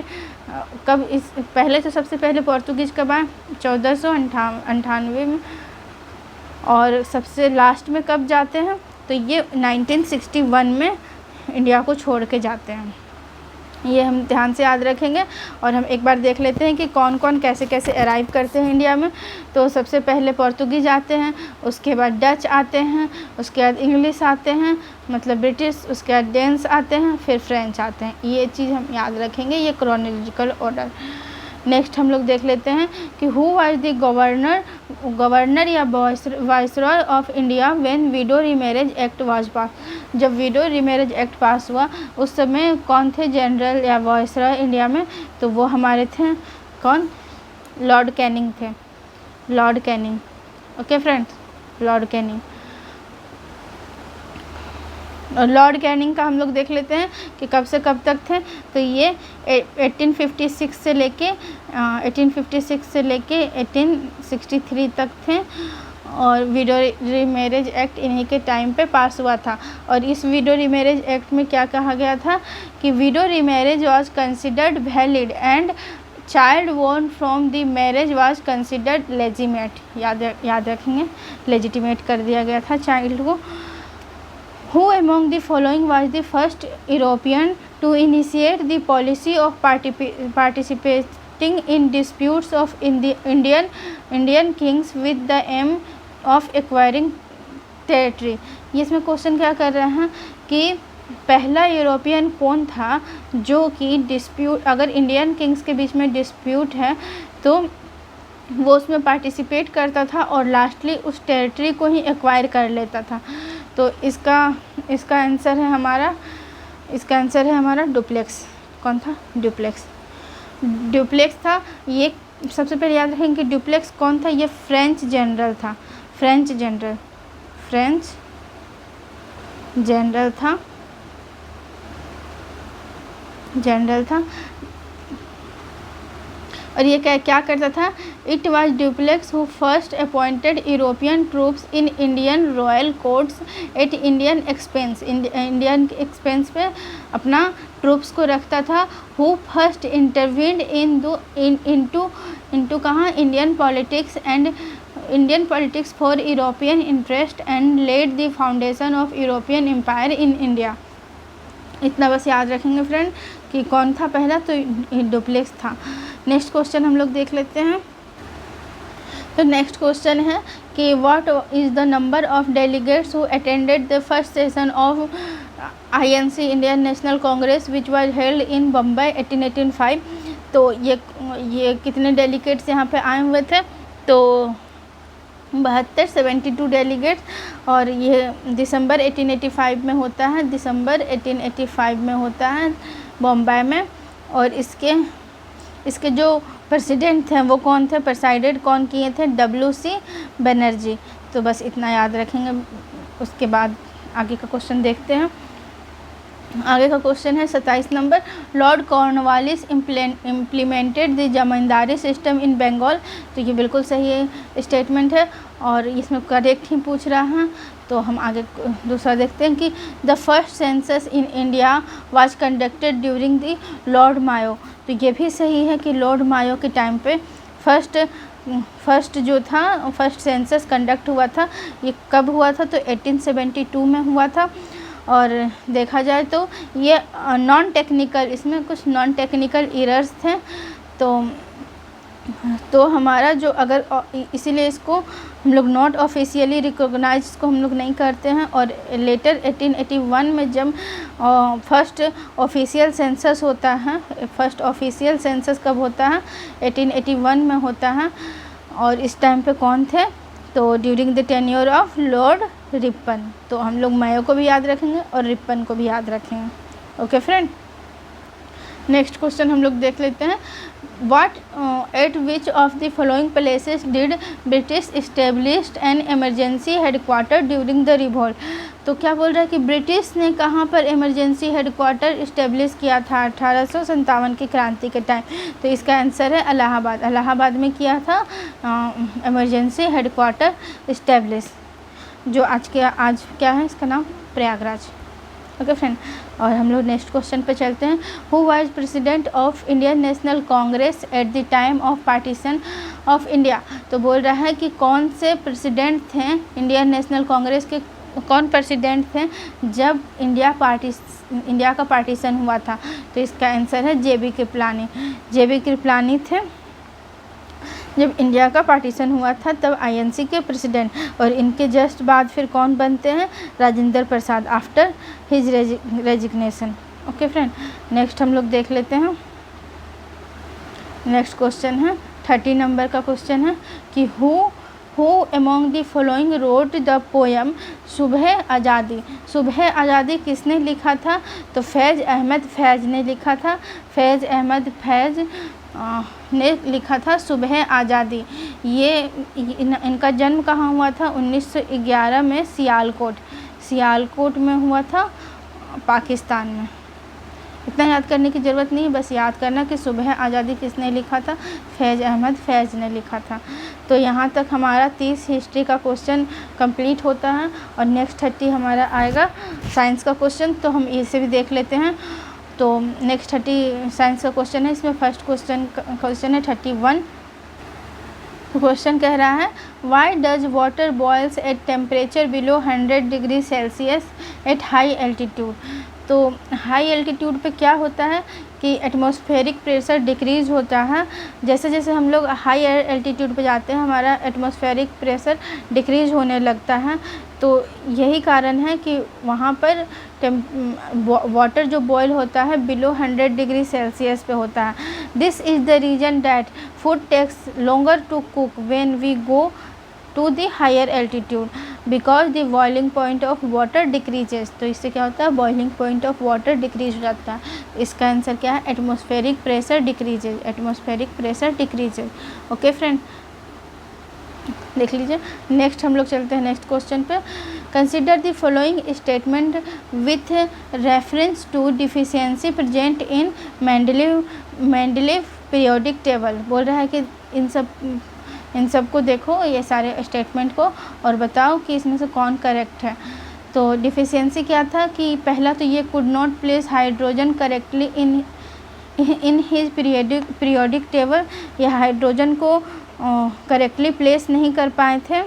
कब इस पहले तो सबसे पहले पोर्तुगीज कब आए, 1498 में, और सबसे लास्ट में कब जाते हैं, तो ये 1961 में इंडिया को छोड़ के जाते हैं। ये हम ध्यान से याद रखेंगे। और हम एक बार देख लेते हैं कि कौन कौन कैसे कैसे अराइव करते हैं इंडिया में। तो सबसे पहले पोर्तुगीज आते हैं, उसके बाद डच आते हैं, उसके बाद इंग्लिश आते हैं मतलब ब्रिटिश, उसके बाद डेन्स आते हैं, फिर फ्रेंच आते हैं। ये चीज़ हम याद रखेंगे, ये क्रोनोलॉजिकल ऑर्डर। नेक्स्ट हम लोग देख लेते हैं कि हु वाज द गवर्नर या viceroy of India when widow remarriage act was pass. जब विडो रीमैरिज एक्ट पास हुआ उस समय कौन थे जनरल या वाइसरॉय इंडिया में, तो वो हमारे थे कौन, लॉर्ड कैनिंग थे, Lord Canning. Okay friends, Lord Canning. और लॉर्ड कैनिंग का हम लोग देख लेते हैं कि कब से कब तक थे, तो ये 1856 से लेके 1863 तक थे। और विडो रीमैरिज एक्ट इन्हीं के टाइम पे पास हुआ था। और इस विडो रीमैरिज एक्ट में क्या कहा गया था कि widow remarriage was considered valid and child born from the marriage was considered legitimate. याद रखेंगे, लेजिटिमेट कर दिया गया था चाइल्ड को। Who among the following was the first European to initiate the policy of participating in disputes of Indian kings with the aim of acquiring territory? ये इसमें question क्या कर रहे हैं कि पहला यूरोपियन कौन था जो कि डिस्प्यूट, अगर इंडियन किंग्स के बीच में डिस्प्यूट है तो वो उसमें पार्टिसिपेट करता था और लास्टली उस टेरिटरी को ही एक्वायर कर लेता था। तो इसका आंसर है हमारा डुप्लेक्स। कौन था, डुप्लेक्स था। ये सबसे पहले याद रखेंगे कि डुप्लेक्स कौन था, ये फ्रेंच जनरल था, फ्रेंच जनरल था। और ये क्या करता था, it was Dupleix who first appointed European troops in Indian royal courts at Indian expense पे अपना ट्रूप्स को रखता था। हु फर्स्ट इंटरवीन्ड इनटू कहाँ, Indian politics for European interest and led the foundation of European empire in India. इतना बस याद रखेंगे फ्रेंड कि कौन था पहला, तो डुप्लेक्स था। नेक्स्ट क्वेश्चन हम लोग देख लेते हैं। तो नेक्स्ट क्वेश्चन है कि what is the number of delegates who attended the first session of INC Indian National Congress which was held in Bombay 1885। तो ये कितने डेलीगेट्स यहाँ पे आए हुए थे, तो 72 डेलीगेट्स। और ये दिसंबर 1885 में होता है, दिसंबर 1885 में होता है बम्बई में। और इसके जो प्रेसिडेंट थे वो कौन थे, प्रेसाइडेड कौन किए थे, WC बनर्जी। तो बस इतना याद रखेंगे। उसके बाद आगे का क्वेश्चन देखते हैं। आगे का क्वेश्चन है 27 number, Lord Cornwallis implemented the zamindari system in Bengal. तो ये बिल्कुल सही स्टेटमेंट है और इसमें करेक्ट ही पूछ रहा है। तो हम आगे दूसरा देखते हैं कि the first census in India was conducted during the Lord Mayo. तो ये भी सही है कि लॉर्ड मायो के टाइम पे फर्स्ट जो था फर्स्ट सेंसस कंडक्ट हुआ था। ये कब हुआ था? तो 1872 में हुआ था। और देखा जाए तो ये नॉन टेक्निकल, इसमें कुछ नॉन टेक्निकल एरर्स थे। तो हमारा जो अगर इसीलिए इसको हम लोग नॉट ऑफिशियली रिकॉग्नाइज इसको हम लोग नहीं करते हैं। और लेटर 1881 में जब फर्स्ट ऑफिशियल सेंसस होता है, फर्स्ट ऑफिशियल सेंसस कब होता है? 1881 में होता है। और इस टाइम पे कौन थे? तो during the tenure of Lord Ripon. तो हम लोग मायो को भी याद रखेंगे और रिपन को भी याद रखेंगे। ओके फ्रेंड, नेक्स्ट क्वेश्चन हम लोग देख लेते हैं। What at which of the following places did British established an emergency headquarter during the revolt? तो क्या बोल रहा है कि ब्रिटिश ने कहाँ पर इमरजेंसी हेडक्वार्टर इस्टेब्लिश किया था 1857 की क्रांति के टाइम? तो इसका आंसर है इलाहाबाद। इलाहाबाद में किया था इमरजेंसी हेडक्वार्टर इस्टेब्लिश, जो आज क्या है इसका नाम? प्रयागराज। ओके फ्रेंड, और हम लोग नेक्स्ट क्वेश्चन पे चलते हैं। Who was president of Indian National Congress at the time of partition of India? तो बोल रहा है कि कौन से प्रेसिडेंट थे इंडियन नेशनल कांग्रेस के, कौन प्रेसिडेंट थे जब इंडिया का पार्टीशन हुआ था? तो इसका आंसर है JB कृपलानी। JB कृपलानी थे जब इंडिया का पार्टीशन हुआ था, तब INC के प्रेसिडेंट। और इनके जस्ट बाद फिर कौन बनते हैं? Rajendra Prasad, after his resignation. Okay friend, next हम लोग देख लेते हैं। नेक्स्ट क्वेश्चन है 30 नंबर का क्वेश्चन है कि who among the following wrote the poem सुबह आज़ादी? सुबह आज़ादी किसने लिखा था? तो फैज़ अहमद फैज़ ने लिखा था। फैज़ अहमद फैज़ ने लिखा था सुबह आज़ादी। ये इनका जन्म कहाँ हुआ था? 1911 में सियालकोट में हुआ था, पाकिस्तान में। इतना याद करने की ज़रूरत नहीं है, बस याद करना कि सुबह आज़ादी किसने लिखा था? फैज़ अहमद फैज़ ने लिखा था। तो यहाँ तक हमारा 30 हिस्ट्री का क्वेश्चन कंप्लीट होता है। और नेक्स्ट 30 हमारा आएगा साइंस का क्वेश्चन, तो हम इसे भी देख लेते हैं। तो नेक्स्ट 30 साइंस का क्वेश्चन है। इसमें फर्स्ट क्वेश्चन है 31। क्वेश्चन कह रहा है why does water boils at temperature below 100 degree Celsius at high altitude? तो हाई एल्टीट्यूड पे क्या होता है कि एटमॉस्फेरिक प्रेशर डिक्रीज़ होता है। जैसे जैसे हम लोग हाई एल्टीट्यूड पे जाते हैं, हमारा एटमॉस्फेरिक प्रेशर डिक्रीज़ होने लगता है। तो यही कारण है कि वहाँ पर वाटर जो बॉयल होता है बिलो 100 डिग्री सेल्सियस पे होता है। This is the reason that food takes longer to cook when we go to the higher altitude because the boiling point of water decreases. तो इससे क्या होता है? Boiling point of water decrease हो जाता है। इसका आंसर क्या है? Atmospheric pressure decreases. Atmospheric pressure decreases. Okay friend, देख लीजिए। नेक्स्ट हम लोग चलते हैं नेक्स्ट क्वेश्चन पे। Consider the following statement with reference to deficiency present in Mendeleev periodic table. बोल रहा है कि इन सब को देखो, ये सारे स्टेटमेंट को, और बताओ कि इसमें से कौन करेक्ट है। तो डिफिशियंसी क्या था कि पहला तो ये could not place hydrogen correctly in his periodic table. ये हाइड्रोजन को करेक्टली प्लेस नहीं कर पाए थे।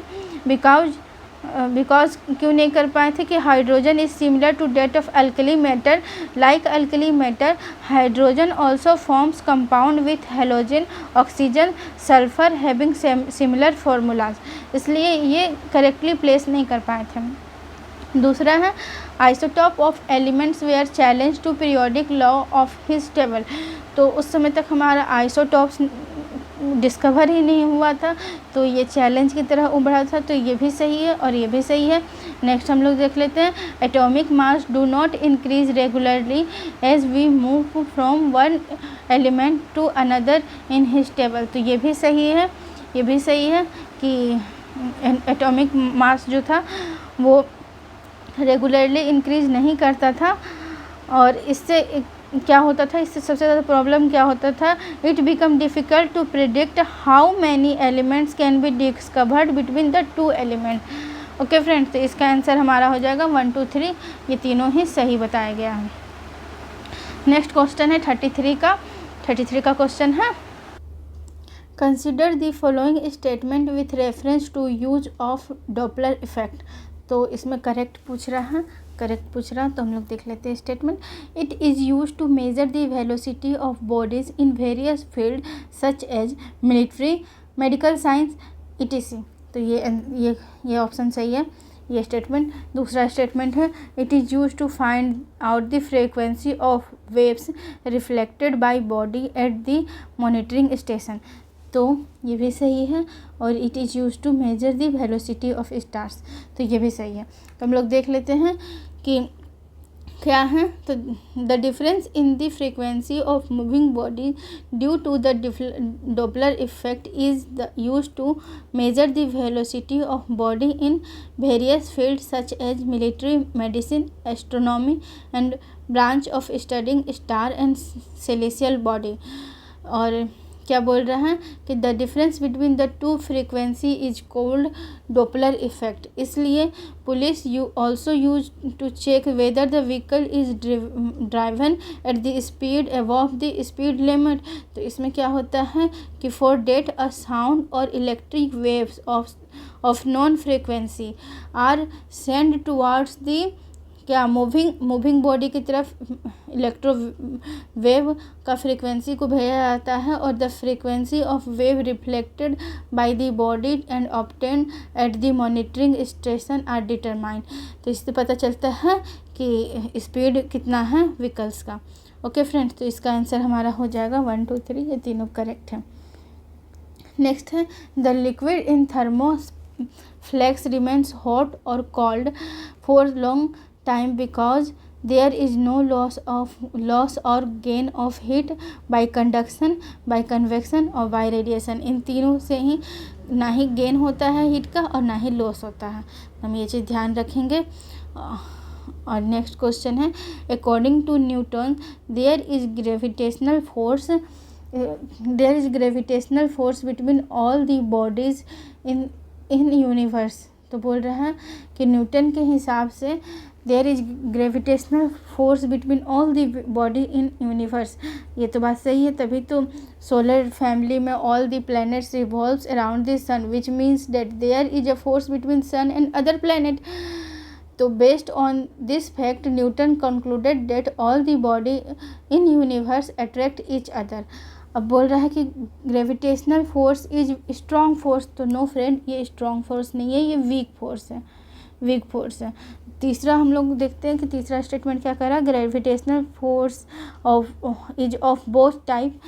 बिकॉज क्यों नहीं कर पाए थे? कि hydrogen is similar to that of alkali metal. Like alkali metal, hydrogen also forms compound with halogen, oxygen, sulphur having similar formulas. इसलिए ये करेक्टली प्लेस नहीं कर पाए थे। दूसरा है isotope of elements were challenge to periodic law of his table. तो उस समय तक हमारा आइसोटॉप्स डिस्कवर ही नहीं हुआ था, तो ये चैलेंज की तरह उभरा था। तो ये भी सही है और ये भी सही है। नेक्स्ट हम लोग देख लेते हैं। Atomic mass do not increase regularly as we move from one element to another in his table. तो ये भी सही है, ये भी सही है कि एटॉमिक मास जो था वो रेगुलरली इंक्रीज नहीं करता था। और इससे क्या होता था? इससे सबसे ज़्यादा प्रॉब्लम क्या होता था? It become difficult to predict how many elements can be discovered between the two element. Okay friends, तो इसका आंसर हमारा हो जाएगा 1 2 3, ये तीनों ही सही बताया गया है। नेक्स्ट क्वेश्चन है 33 का। 33 का क्वेश्चन है, consider the following statement with reference to use of Doppler effect. तो इसमें करेक्ट पूछ रहा है, तो हम लोग देख लेते हैं statement. It is use to measure the velocity of bodies in various field such as military, medical science, etc। तो ये ऑप्शन सही है, ये स्टेटमेंट। दूसरा स्टेटमेंट है, it is use to find out the frequency of waves reflected by body at the monitoring station. तो ये भी सही है। और it is use to measure the velocity of stars, तो ये भी सही है। तो हम लोग देख लेते हैं कि क्या है। तो the difference in the frequency of moving body due to the Doppler effect is the use to measure the velocity of body in various field such as military, medicine, astronomy and branch of studying star and celestial body. और क्या बोल रहा है कि the difference between the two frequency is called Doppler effect. इसलिए police also use to check whether the vehicle is driven at the speed above the speed limit. तो इसमें क्या होता है कि फॉर डेट अ साउंड और electric waves of known frequency are send towards the क्या moving body की तरफ इलेक्ट्रो वेव का फ्रीक्वेंसी को भेजा जाता है, और the frequency of wave reflected by the body and obtain at the monitoring station are determined. तो इससे पता चलता है कि स्पीड कितना है व्हीकल्स का। ओके फ्रेंड्स, तो इसका आंसर हमारा हो जाएगा 1 2 3, ये तीनों करेक्ट है। नेक्स्ट है, the liquid in thermoflask remains hot और cold for long time because there is no loss or gain of heat by conduction, by convection और by radiation। इन तीनों से ही ना ही गेन होता है हीट का और ना ही लॉस होता है। हम ये चीज़ ध्यान रखेंगे। और नेक्स्ट क्वेश्चन है, according to Newton there is gravitational force between all the bodies in universe. तो बोल रहा है कि न्यूटन के हिसाब से there is gravitational force between all the body in universe. ये तो बात सही है, तभी तो सोलर फैमिली में all the planets revolves around the sun, which means that there is a force between sun and other planet. तो based on this fact Newton concluded that all the body in universe attract each other. अब बोल रहा है कि gravitational force is strong force. तो no friend, ये strong force नहीं है, ये वीक फोर्स है। तीसरा हम लोग देखते हैं कि तीसरा स्टेटमेंट क्या कर रहा है, gravitational force of both type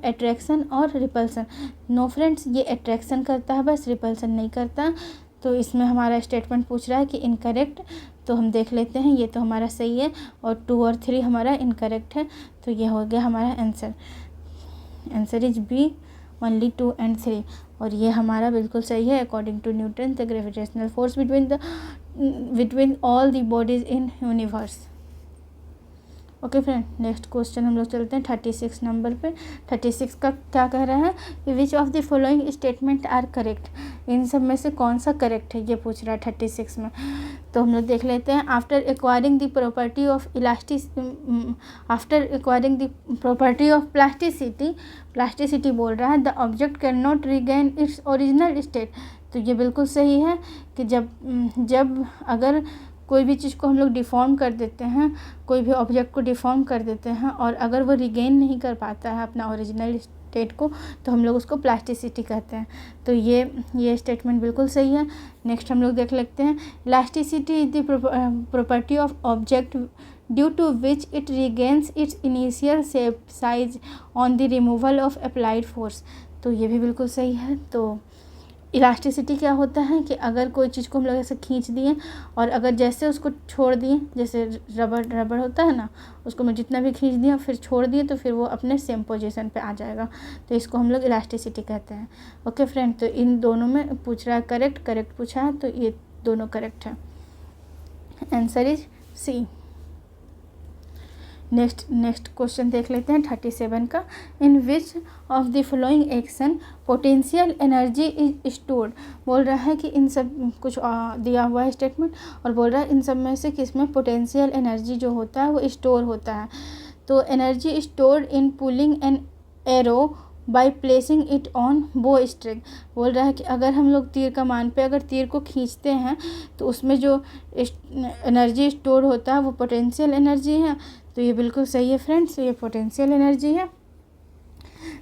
attraction और रिपल्सन। नो फ्रेंड्स, ये अट्रैक्शन करता है बस, रिपल्सन नहीं करता। तो इसमें हमारा स्टेटमेंट पूछ रहा है कि इनकरेक्ट। तो हम देख लेते हैं, ये तो हमारा सही है और 2 और 3 हमारा इनकरेक्ट है। तो ये हो गया हमारा answer is B, only 2 and 3। और ये हमारा बिल्कुल सही है। According to Newton the gravitational force between all the bodies in universe. Okay friend, next question हम लोग चलते हैं 36 नंबर पे। 36 का क्या कह रहा है कि which of the following statement are correct. इन सब में से कौन सा करेक्ट है, ये पूछ रहा है 36 में। तो हम लोग देख लेते हैं। After acquiring the property of plasticity बोल रहा है, the object can not regain its original state. तो ये बिल्कुल सही है कि जब अगर कोई भी चीज़ को हम लोग डिफ़ॉर्म कर देते हैं, कोई भी ऑब्जेक्ट को डिफ़ॉर्म कर देते हैं और अगर वो रिगेन नहीं कर पाता है अपना ओरिजिनल स्टेट को, तो हम लोग उसको प्लास्टिसिटी कहते हैं। तो ये स्टेटमेंट बिल्कुल सही है। नेक्स्ट हम लोग देख लेते हैं, elasticity is the property of object due to which it regains its initial shape size on the removal of applied force. तो ये भी बिल्कुल सही है। तो इलास्टिसिटी क्या होता है कि अगर कोई चीज़ को हम लोग ऐसे खींच दिए और अगर जैसे उसको छोड़ दिए, जैसे रबड़ होता है ना, उसको मैं जितना भी खींच दिया फिर छोड़ दिए तो फिर वो अपने सेम पोजीशन पे आ जाएगा। तो इसको हम लोग इलास्टिसिटी कहते हैं। ओके फ्रेंड, तो इन दोनों में पूछ रहा है करेक्ट पूछा है, तो ये दोनों करेक्ट है। Answer is C. Next question देख लेते हैं 37 का। In which of the following action potential energy is stored. बोल रहा है कि इन सब कुछ दिया हुआ है स्टेटमेंट और बोल रहा है इन सब में से किसमें पोटेंशियल एनर्जी जो होता है वो स्टोर होता है। तो energy stored in pulling an arrow by placing it on बो स्ट्रिंग। बोल रहा है कि अगर हम लोग तीर कमान पे अगर तीर को खींचते हैं तो उसमें जो एनर्जी स्टोर होता है वो पोटेंशियल एनर्जी है। तो ये बिल्कुल सही है फ्रेंड्स, ये पोटेंशियल एनर्जी है।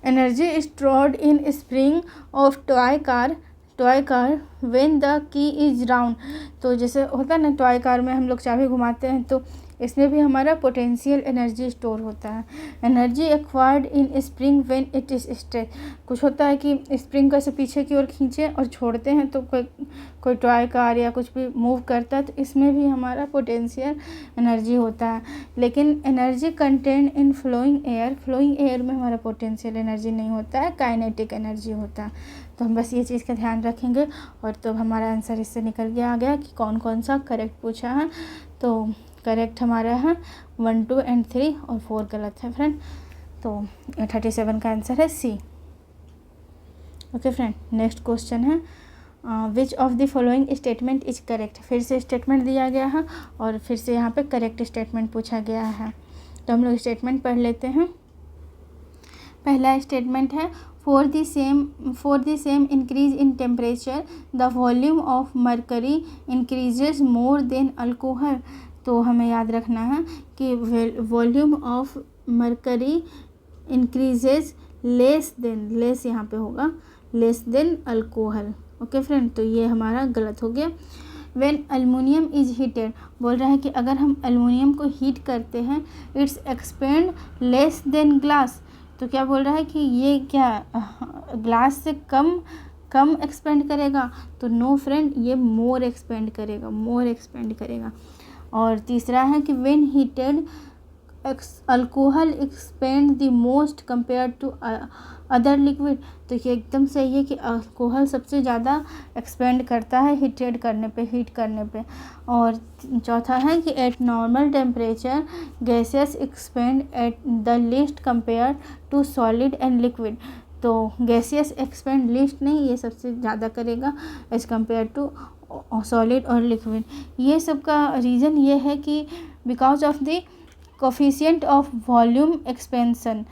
Energy stored in spring of toy car when the key is round. तो जैसे होता है ना टॉय कार में हम लोग चाबी घुमाते हैं तो इसमें भी हमारा पोटेंशियल एनर्जी स्टोर होता है। Energy acquired in spring when it is stretch. कुछ होता है कि स्प्रिंग को ऐसे पीछे की ओर खींचे और छोड़ते हैं तो कोई टॉय कार या कुछ भी मूव करता है तो इसमें भी हमारा पोटेंशियल एनर्जी होता है। लेकिन energy content in flowing air में हमारा पोटेंशियल एनर्जी नहीं होता है, काइनेटिक एनर्जी होता है। तो हम बस ये चीज़ का ध्यान रखेंगे और तो हमारा आंसर इससे निकल के आ गया कि कौन कौन सा करेक्ट पूछा है। तो करेक्ट हमारा है 1, 2 एंड 3 और 4 गलत है फ्रेंड। तो 37 का आंसर है सी। ओके फ्रेंड, नेक्स्ट क्वेश्चन है which of the following statement is correct. फिर से स्टेटमेंट दिया गया है और फिर से यहाँ पे करेक्ट स्टेटमेंट पूछा गया है। तो हम लोग स्टेटमेंट पढ़ लेते हैं। पहला स्टेटमेंट है for the same increase in temperature the volume of mercury increases more than alcohol। तो हमें याद रखना है कि volume of mercury increases less यहाँ पे होगा less than alcohol. Okay friend, तो ये हमारा गलत हो गया। व्हेन अल्युमिनियम इज हीटेड, बोल रहा है कि अगर हम अल्युमिनियम को हीट करते हैं it's expand less than glass. तो क्या बोल रहा है कि ये क्या ग्लास से कम एक्सपेंड करेगा? तो नो फ्रेंड, ये मोर एक्सपेंड करेगा। और तीसरा है कि when heated alcohol expand the most compare to other liquid. तो ये एकदम सही है कि अल्कोहल सबसे ज़्यादा एक्सपेंड करता है हीट करने पे। और चौथा है कि at normal temperature gases expand at the least compare to solid and liquid. तो गैसियस एक्सपेंड लिस्ट नहीं, ये सबसे ज़्यादा करेगा एज कम्पेयर टू सॉलिड और लिक्विड। ये सब का रीज़न ये है कि because of the coefficient of volume expansion.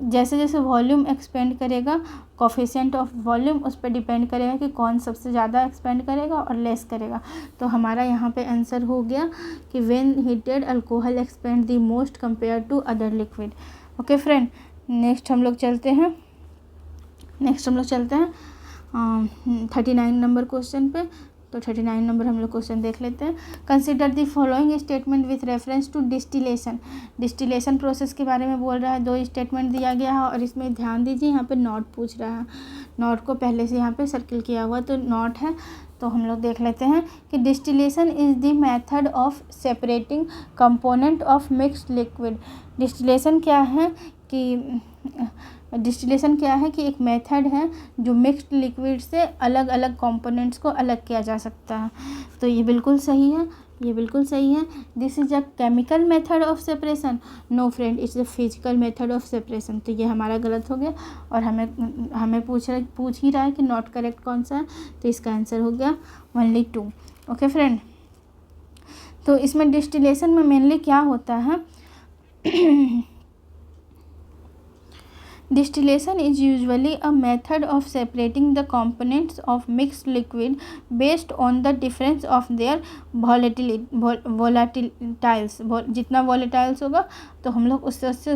जैसे जैसे वॉल्यूम एक्सपेंड करेगा कोफिशिएंट ऑफ वॉल्यूम उस पर डिपेंड करेगा कि कौन सबसे ज़्यादा एक्सपेंड करेगा और लेस करेगा। तो हमारा यहाँ पे आंसर हो गया कि when heated alcohol expand the most compare to other liquid. Okay friend, next हम लोग चलते हैं 39 नंबर क्वेश्चन पे। तो 39 नंबर हम लोग क्वेश्चन देख लेते हैं। Consider the following statement with reference to distillation process के बारे में बोल रहा है। 2 स्टेटमेंट दिया गया है और इसमें ध्यान दीजिए, यहाँ पे नॉट पूछ रहा है। नॉट को पहले से यहाँ पे सर्किल किया हुआ तो नॉट है। तो हम लोग देख लेते हैं कि distillation is the method of separating component of mixed liquid. Distillation क्या है कि एक मेथड है जो मिक्स्ड लिक्विड से अलग अलग कंपोनेंट्स को अलग किया जा सकता है। तो ये बिल्कुल सही है। This is a chemical method of separation. No friend, it's a physical method of separation. तो ये हमारा गलत हो गया और हमें पूछ ही रहा है कि नॉट करेक्ट कौन सा है। तो इसका आंसर हो गया ओनली 2। ओके फ्रेंड, तो इसमें डिस्टिलेशन में मेनली क्या होता है Distillation is usually a method of separating the components of mixed liquid based on the difference of their volatiles। जितना volatiles होगा तो हम लोग उससे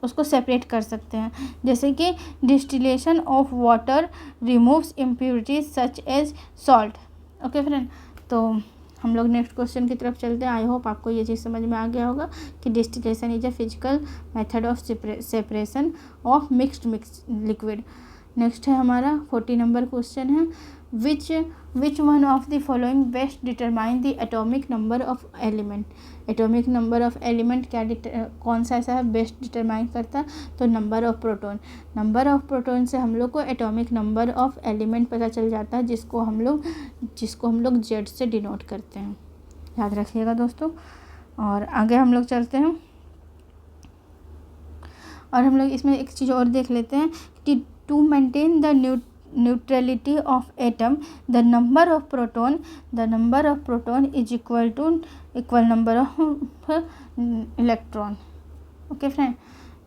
उसको सेपरेट कर सकते हैं। जैसे कि distillation of water removes impurities such as salt. Okay friend, तो हम लोग नेक्स्ट क्वेश्चन की तरफ चलते हैं। आई होप आपको ये चीज़ समझ में आ गया होगा कि distillation is a physical method of separation of mixed liquid. Next है हमारा 40 नंबर क्वेश्चन है। Which one of the following best determine the atomic number of element. Atomic number of element कौन सा ऐसा है बेस्ट डिटरमाइन करता है? तो नंबर ऑफ प्रोटॉन से हम लोग को एटॉमिक नंबर ऑफ एलिमेंट पता चल जाता है, जिसको हम लोग जेड से डिनोट करते हैं। याद रखिएगा दोस्तों। और आगे हम लोग चलते हैं और हम लोग इसमें एक चीज़ और देख लेते हैं कि to maintain the neutrality of atom, the number of proton is equal to equal number of electron. Okay friend,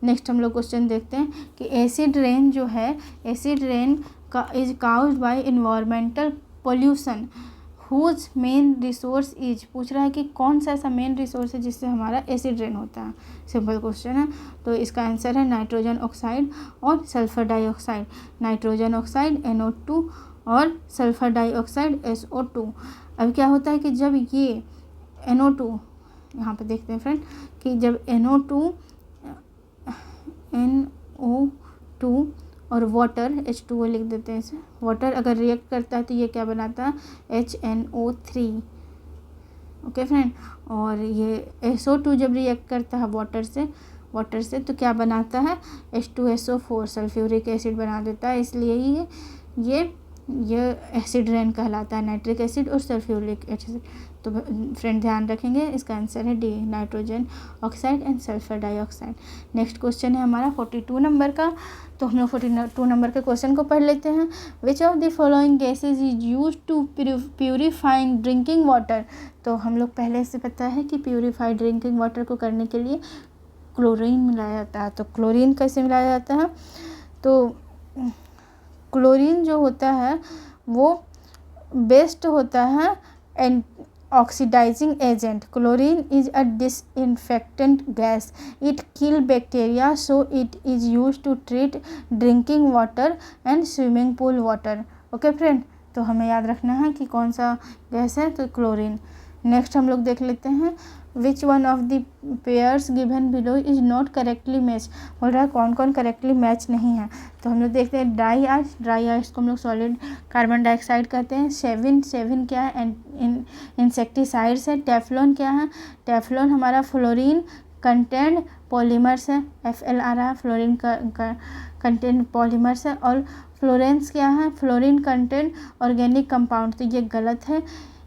next हम लोग क्वेश्चन देखते हैं कि एसिड रेन जो है, एसिड रेन का is caused by environmental pollution whose main resource is, पूछ रहा है कि कौन सा ऐसा मेन रिसोर्स है जिससे हमारा एसिड रेन होता है। सिंपल क्वेश्चन है, तो इसका आंसर है नाइट्रोजन ऑक्साइड और sulphur dioxide. Nitrogen oxide NO2 और सल्फर डाइऑक्साइड SO2। अब क्या होता है कि जब ये NO2, यहाँ पे देखते हैं फ्रेंड कि जब NO2 और वाटर H2O लिख देते हैं इसे, वाटर अगर रिएक्ट करता है तो ये क्या बनाता है HNO3। ओके फ्रेंड, और ये SO2 जब रिएक्ट करता है वाटर से तो क्या बनाता है H2SO4, सल्फ्यूरिक एसिड बना देता है। इसलिए ये एसिड रेन कहलाता है, नाइट्रिक एसिड और सल्फ्यूरिक एसिड। तो फ्रेंड ध्यान रखेंगे, इसका आंसर है D, nitrogen oxide and sulphur dioxide. Next question है हमारा 42 नंबर का, तो हम लोग 42 नंबर के क्वेश्चन को पढ़ लेते हैं। Which of the following gases is use to purifying drinking water. तो हम लोग पहले से पता है कि प्यूरिफाइड ड्रिंकिंग वाटर को करने के लिए क्लोरीन मिलाया जाता है। तो क्लोरीन कैसे मिलाया जाता है, तो क्लोरीन जो होता है वो बेस्ट होता है and oxidising agent. Chlorine is a disinfectant gas, it kill bacteria, so it is use to treat drinking water and swimming pool water. Okay friend, तो हमें याद रखना है कि कौन सा गैस है, तो क्लोरीन। नेक्स्ट हम लोग देख लेते हैं, which one of the pairs given below is not correctly match. बोल रहा है कौन कौन करेक्टली मैच नहीं है। तो हम लोग देखते हैं ड्राई आइस को हम लोग सॉलिड कार्बन डाइऑक्साइड कहते हैं। सेविन क्या है, इंसेक्टिसाइड्स है। टेफ्लॉन क्या है, टेफ्लॉन हमारा फ्लोरीन कंटेंट पॉलीमर्स है, FLR है, फ्लोरीन कंटेंट पॉलीमर्स है। और फ्लोरेंस क्या है, फ्लोरीन कंटेंट ऑर्गेनिक कंपाउंड। तो ये गलत है,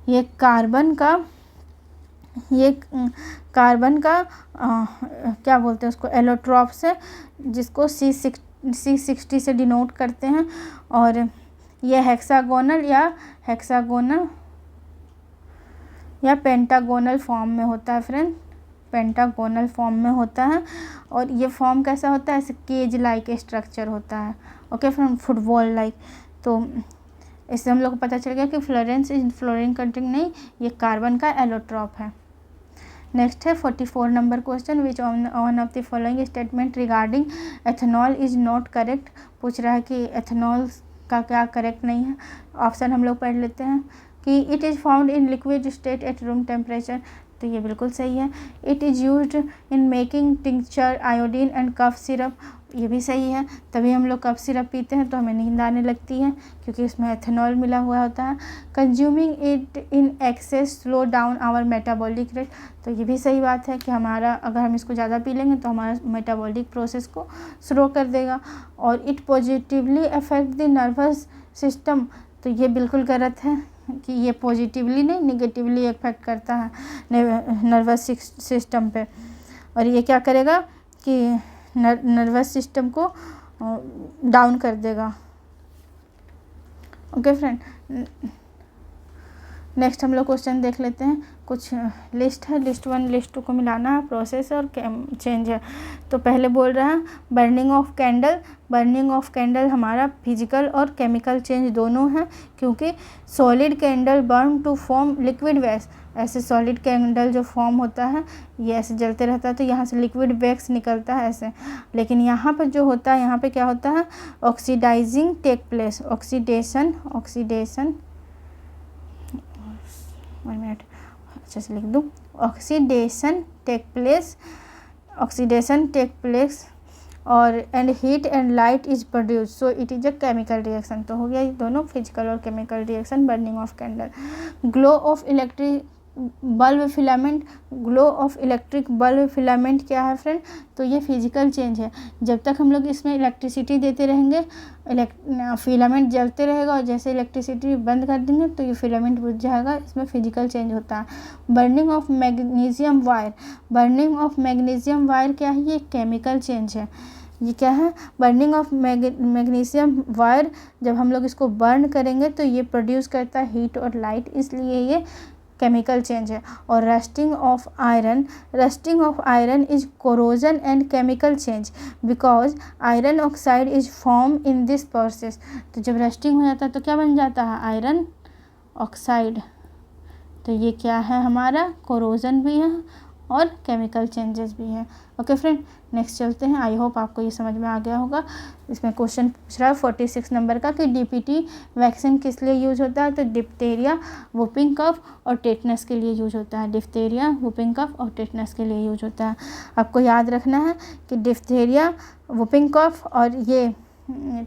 ये कार्बन का क्या बोलते हैं उसको, एलोट्रॉप्स है, जिसको C60 से डिनोट करते हैं। और ये हेक्सागोनल या पेंटागोनल फॉर्म में होता है फ्रेंड, पेंटागोनल फॉर्म में होता है। और ये फॉर्म कैसा होता है, ऐसे केज लाइक स्ट्रक्चर होता है। Okay friend, football like. तो इससे हम लोग को पता चल गया कि फ्लोरेंस इज फ्लोरीन कंटेंट नहीं, ये कार्बन का एलोट्रॉप है। नेक्स्ट है 44 number question, which one of the following statement regarding ethanol is not correct. पूछ रहा है कि एथेनॉल का क्या करेक्ट नहीं है। ऑप्शन हम लोग पढ़ लेते हैं कि it is found in liquid state at room temperature. तो ये बिल्कुल सही है। It is used in making tincture iodine and cough syrup, ये भी सही है। तभी हम लोग कफ सिरप पीते हैं तो हमें नींद आने लगती है, क्योंकि उसमें एथेनॉल मिला हुआ होता है। Consuming it in excess slow down our metabolic rate, तो ये भी सही बात है कि हमारा अगर हम इसको ज़्यादा पी लेंगे तो हमारा मेटाबॉलिक प्रोसेस को स्लो कर देगा। और it positively affect the nervous system, तो ये बिल्कुल गलत है कि ये पॉजिटिवली नहीं निगेटिवली इफेक्ट करता है नर्वस सिस्टम पे। और ये क्या करेगा कि नर्वस सिस्टम को डाउन कर देगा। ओके फ्रेंड, नेक्स्ट हम लोग क्वेश्चन देख लेते हैं। कुछ लिस्ट है, लिस्ट 1 लिस्ट 2 को मिलाना है, प्रोसेस और चेंज है। तो पहले बोल रहा है burning of candle. Burning of candle हमारा फिजिकल और केमिकल चेंज दोनों हैं, क्योंकि solid candle burn to form liquid wax. ऐसे सॉलिड कैंडल जो फॉर्म होता है ये ऐसे जलते रहता है तो यहाँ से लिक्विड वैक्स निकलता है ऐसे। लेकिन यहाँ पर जो होता है, यहाँ पे क्या होता है, oxidising take place, oxidation 1 minute अच्छे से लिख दूँ, ऑक्सीडेशन टेक प्लेस और and heat and light is produce, so it is a chemical reaction. तो हो गया ये दोनों फिजिकल और chemical reaction burning of candle. Glow of bulb filament, glow of electric bulb filament क्या है फ्रेंड, तो ये फिजिकल चेंज है। जब तक हम लोग इसमें इलेक्ट्रिसिटी देते रहेंगे फिलामेंट जलते रहेगा, और जैसे इलेक्ट्रिसिटी बंद कर देंगे तो ये फिलामेंट बुझ जाएगा, इसमें फिजिकल चेंज होता है। Burning of magnesium wire, burning of magnesium wire क्या है, ये केमिकल चेंज है। ये क्या है, बर्निंग ऑफ मैग्नीशियम वायर, जब हम लोग इसको बर्न करेंगे तो ये प्रोड्यूस करता है हीट और लाइट, इसलिए ये केमिकल चेंज है। और rusting of iron, rusting of iron is corrosion and chemical change because iron oxide is form in this process. तो जब रस्टिंग हो जाता है तो क्या बन जाता है, आयरन ऑक्साइड। तो ये क्या है हमारा, कोरोजन भी है और केमिकल चेंजेस भी है। ओके फ्रेंड, नेक्स्ट चलते हैं। आई होप आपको ये समझ में आ गया होगा। इसमें क्वेश्चन पूछ रहा है 46 नंबर का कि डीपीटी वैक्सीन किस लिए यूज होता है, तो डिप्थेरिया, वुपिंग कफ और टेटनस के लिए यूज होता है। डिप्थेरिया, वुपिंग कफ और टेटनस के लिए यूज होता है। आपको याद रखना है कि डिप्थेरिया, वुपिंग कफ और ये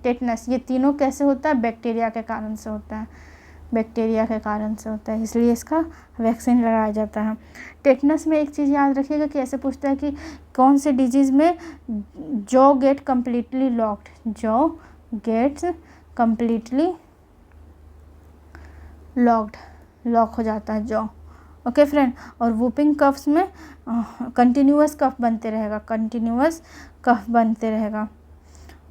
टेटनस, ये तीनों कैसे होता है, बैक्टीरिया के कारण से होता है, बैक्टीरिया के कारण से होता है, इसलिए इसका वैक्सीन लगाया जाता है। टेटनस में एक चीज़ याद रखिएगा कि ऐसे पूछता है कि कौन से डिजीज़ में jaw get completely locked, jaw gets completely locked, lock हो जाता है जॉ। ओके फ्रेंड, और वुपिंग कफ्स में कंटिन्यूअस कफ बनते रहेगा, कंटिन्यूअस कफ बनते रहेगा।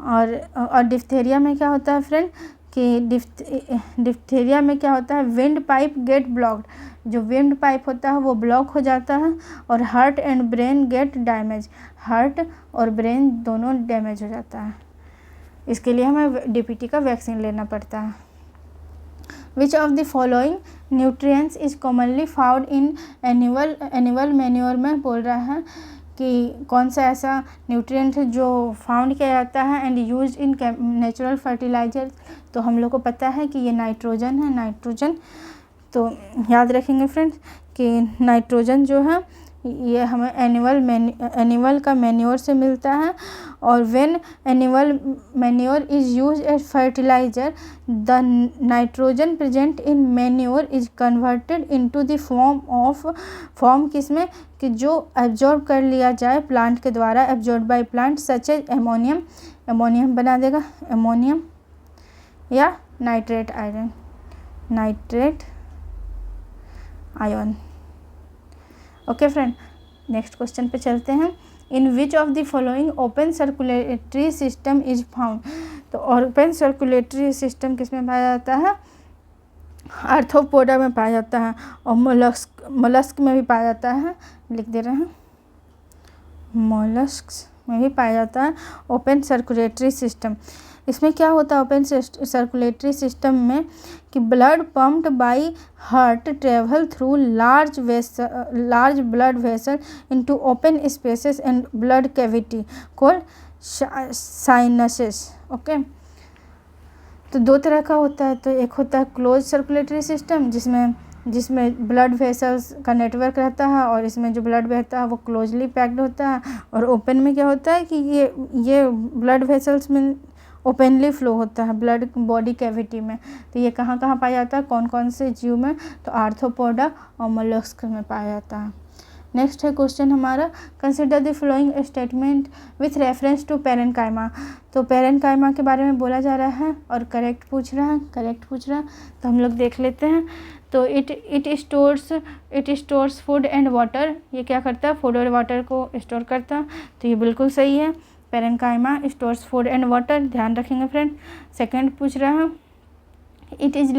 और डिप्थेरिया में क्या होता है फ्रेंड कि डिप्थेरिया में क्या होता है, विंड पाइप गेट ब्लॉक्ड, जो विंड पाइप होता है वो ब्लॉक हो जाता है। और heart and brain gate damage, heart और ब्रेन दोनों डैमेज हो जाता है, इसके लिए हमें डीपीटी का वैक्सीन लेना पड़ता है। Which of the following nutrients is commonly found in animal manure में बोल रहा है कि कौन सा ऐसा न्यूट्रिएंट है जो फाउंड किया जाता है and used in natural fertiliser. तो हम लोग को पता है कि ये नाइट्रोजन है, नाइट्रोजन। तो याद रखेंगे फ्रेंड्स कि नाइट्रोजन जो है ये हमें एनिमल का मैन्योर से मिलता है। और when animal manure is use as fertiliser the nitrogen present in manure is converted into the form किसमें, कि जो एब्जॉर्ब कर लिया जाए प्लांट के द्वारा, absorb by plant such as ammonium, ammonium बना देगा, एमोनियम या nitrate iron, nitrate ion. Okay friend, next question पे चलते हैं। In which of the following open circulatory system is found, तो ओपन सर्कुलेटरी सिस्टम किस में पाया जाता है, आर्थ्रोपोडा में पाया जाता है, और मोलस्क में भी पाया जाता है, लिख दे रहे हैं, मोलस्क में भी पाया जाता है ओपन सर्कुलेटरी सिस्टम। इसमें क्या होता है ओपन सर्कुलेटरी सिस्टम में कि blood pumped by heart travel through large blood vessel into open spaces and blood cavity called sinuses. Okay, तो दो तरह का होता है। तो एक होता है क्लोज सर्कुलेटरी सिस्टम जिसमें ब्लड वेसल्स का नेटवर्क रहता है, और इसमें जो ब्लड बहता है वो क्लोजली पैक्ड होता है। और ओपन में क्या होता है कि ये ब्लड वेसल्स में ओपनली फ्लो होता है ब्लड बॉडी कैविटी में। तो ये कहाँ कहाँ पाया जाता है, कौन कौन से जीव में, तो आर्थ्रोपोडा और मोलस्क में पाया जाता है। नेक्स्ट है क्वेश्चन हमारा, consider the following statement with reference to parenchyma. तो पेरेन्काइमा के बारे में बोला जा रहा है और करेक्ट पूछ रहा है, तो हम लोग देख लेते हैं। तो it stores food and water, ये क्या करता है, फूड और वाटर को स्टोर करता है, तो ये बिल्कुल सही है। Parenchyma stores food and water, ध्यान रखेंगे फ्रेंड। सेकंड पूछ रहा है, it is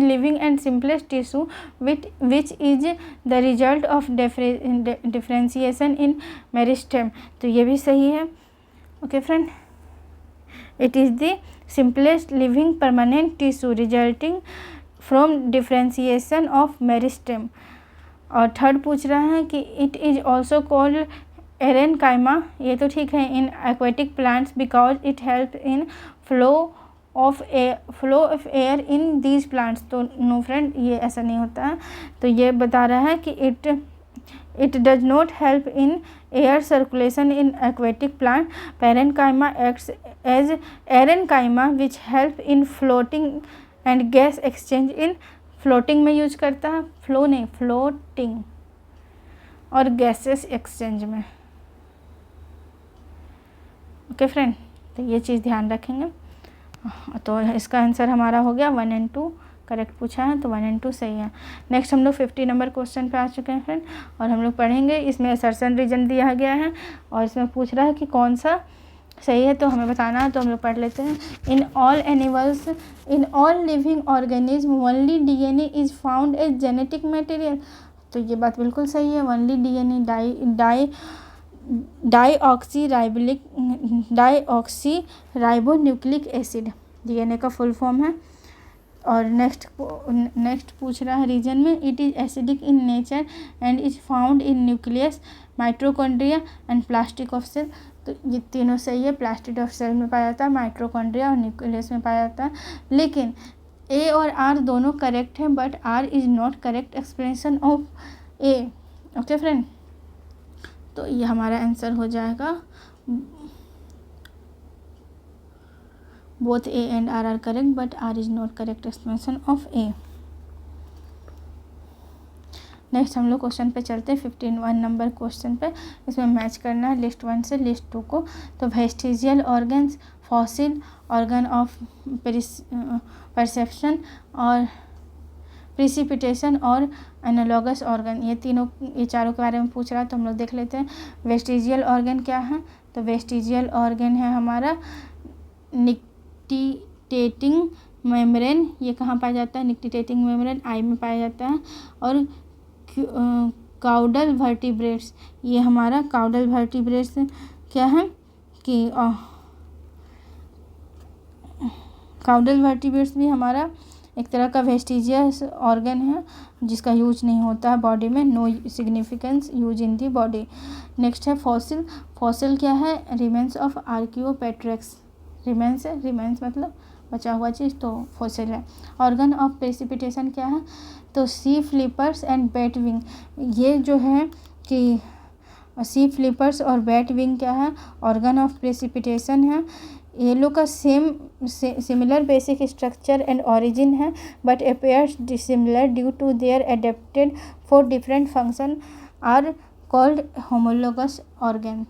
living and simplest tissue which is the result of differentiation in meristem, तो ये भी सही है। Okay friend, it is the simplest living permanent tissue resulting from differentiation of meristem। और थर्ड पूछ रहा है कि it is also called aerenchyma, ये तो ठीक है, in aquatic plants because it help in flow of air in these plants. तो नो फ्रेंड, ये ऐसा नहीं होता है। तो ये बता रहा है कि it does not help in air circulation in aquatic plant. Parenchyma acts as aerenchyma which help in floating and gas exchange in floating में यूज करता है, फ्लो नहीं, फ्लोटिंग, और गैसेस एक्सचेंज में। ओके फ्रेंड, तो ये चीज़ ध्यान रखेंगे। तो इसका आंसर हमारा हो गया 1 और 2 करेक्ट पूछा है, तो 1 और 2 सही है। नेक्स्ट हम लोग 50 नंबर क्वेश्चन पे आ चुके हैं फ्रेंड, और हम लोग पढ़ेंगे। इसमें असर्शन रीजन दिया गया है और इसमें पूछ रहा है कि कौन सा सही है, तो हमें बताना है। तो हम लोग पढ़ लेते हैं। In all animals, in all living organism only DNA is found as genetic material. तो ये बात बिल्कुल सही है। Only DNA deoxy ribonucleic acid DNA का फुल फॉर्म है। और नेक्स्ट पूछ रहा है रीजन में, it is acidic in nature and is found in nucleus, mitochondria and plastic of cell. तो ये तीनों सही है। प्लास्टिक ऑफ सेल में पाया जाता है, माइट्रोकॉन्ड्रिया और न्यूक्लियस में पाया जाता है। लेकिन ए और आर दोनों करेक्ट हैं, but R is not correct explanation of A. Okay friend, तो ये हमारा आंसर हो जाएगा। Both A and R correct, but R is not correct explanation of A. Next हम लोग क्वेश्चन पे चलते हैं। 51 नंबर क्वेश्चन पे, इसमें मैच करना है लिस्ट 1 से लिस्ट 2 को। तो vestigial organs, fossil, organ of perception और प्रिसिपिटेशन और एनालॉगस ऑर्गन, ये चारों के बारे में पूछ रहा है। तो हम लोग देख लेते हैं। वेस्टिजियल ऑर्गन क्या है? तो वेस्टिजियल ऑर्गन है हमारा निक्टिटेटिंग मेम्ब्रेन। ये कहाँ पाया जाता है? निक्टिटेटिंग मेम्ब्रेन आई में पाया जाता है। और काउडल वर्टिब्रेट्स, ये हमारा काउडल वर्टिब्रेट्स क्या है कि काउडल वर्टिब्रेट्स भी हमारा एक तरह का वेस्टिजियस ऑर्गन है जिसका यूज नहीं होता है बॉडी में, no significance use in the body. Next है फॉसिल। फॉसिल क्या है? Remains of archaeopteryx. रिमेन्स है, रिमेन्स मतलब बचा हुआ चीज़, तो फॉसिल है। ऑर्गन ऑफ प्रेसिपिटेशन क्या है? तो sea flippers and bat wing. ये जो है कि सी फ्लिपर्स और बैट विंग क्या है? ऑर्गन ऑफ प्रेसिपिटेशन है। ये लोग का similar basic structure and origin है, but appears dissimilar due to their adapted for different function are called homologous organ.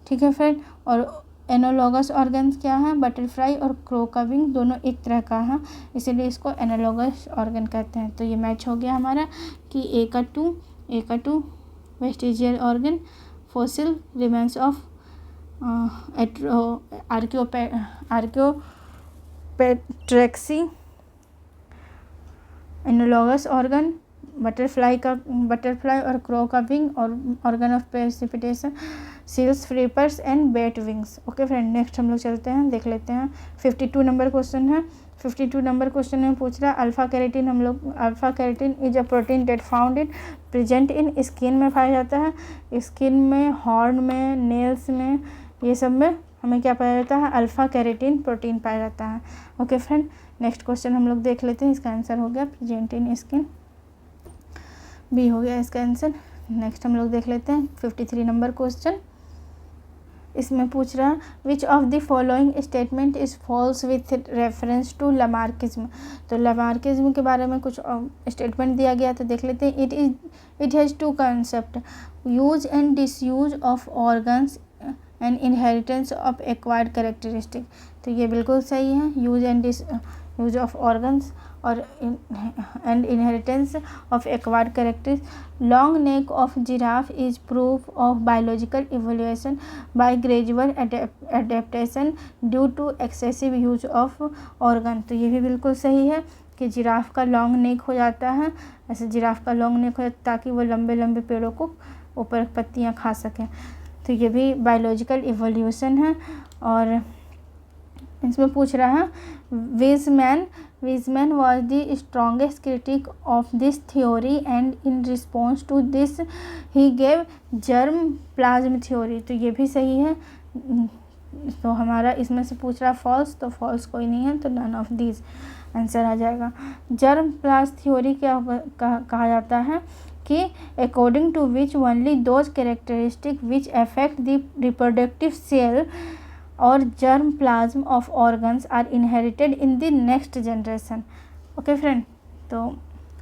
ठीक है फ्रेंड। और एनालॉगस ऑर्गन्स क्या है? बटरफ्लाई और क्रो का विंग दोनों एक तरह का है, इसीलिए इसको एनालॉगस ऑर्गन कहते हैं। तो ये मैच हो गया हमारा कि ए का two vestigial organ, fossil, remains of archaeopteryx, analogous organ, butterfly और क्रो का विंग, और organ of precipitation seals, flippers and bat wings. Okay friend, next हम लोग चलते हैं, देख लेते हैं। 52 नंबर क्वेश्चन है। 52 नंबर क्वेश्चन में पूछ रहा है अल्फा कैरेटिन। हम लोग alpha keratin is a protein that found in present in skin में पाया जाता है। स्किन में, हॉर्न में, नेल्स में, ये सब में हमें क्या पाया जाता है? अल्फा कैरेटिन प्रोटीन पाया जाता है। ओके फ्रेंड, नेक्स्ट क्वेश्चन हम लोग देख लेते हैं। इसका आंसर हो गया प्रेजेंट इन स्किन, बी हो गया इसका आंसर। नेक्स्ट हम लोग देख लेते हैं 53 नंबर क्वेश्चन। इसमें पूछ रहा है which of the following statement is false with reference to Lamarckism. तो लामार्किज्म के बारे में कुछ स्टेटमेंट दिया गया, तो देख लेते हैं। It has two concept, use and disuse of organs and inheritance of acquired characteristic. तो ये बिल्कुल सही है। Use and disuse of organs और and inheritance of acquired characters. Long neck of giraffe is proof of biological evolution by gradual adaptation due to excessive use of organ. तो ये भी बिल्कुल सही है कि जिराफ का लॉन्ग नेक हो जाता है, ऐसे जिराफ का लॉन्ग नेक हो जाता है ताकि वो लंबे लंबे पेड़ों को ऊपर पत्तियाँ खा सकें। तो ये भी बायोलॉजिकल इवोल्यूशन है। और इसमें पूछ रहा है Weizmann was the strongest critic of this theory and in response to this he gave germ plasm theory। तो ये भी सही है। तो हमारा इसमें से पूछ रहा फॉल्स, तो फॉल्स कोई नहीं है, तो नन ऑफ दीज आंसर आ जाएगा। जर्म प्लाज्म थ्योरी क्या कहा जाता है कि according to which only those characteristic which affect the reproductive cell और germ plasm of organs are inherited in the next generation। Okay friend, तो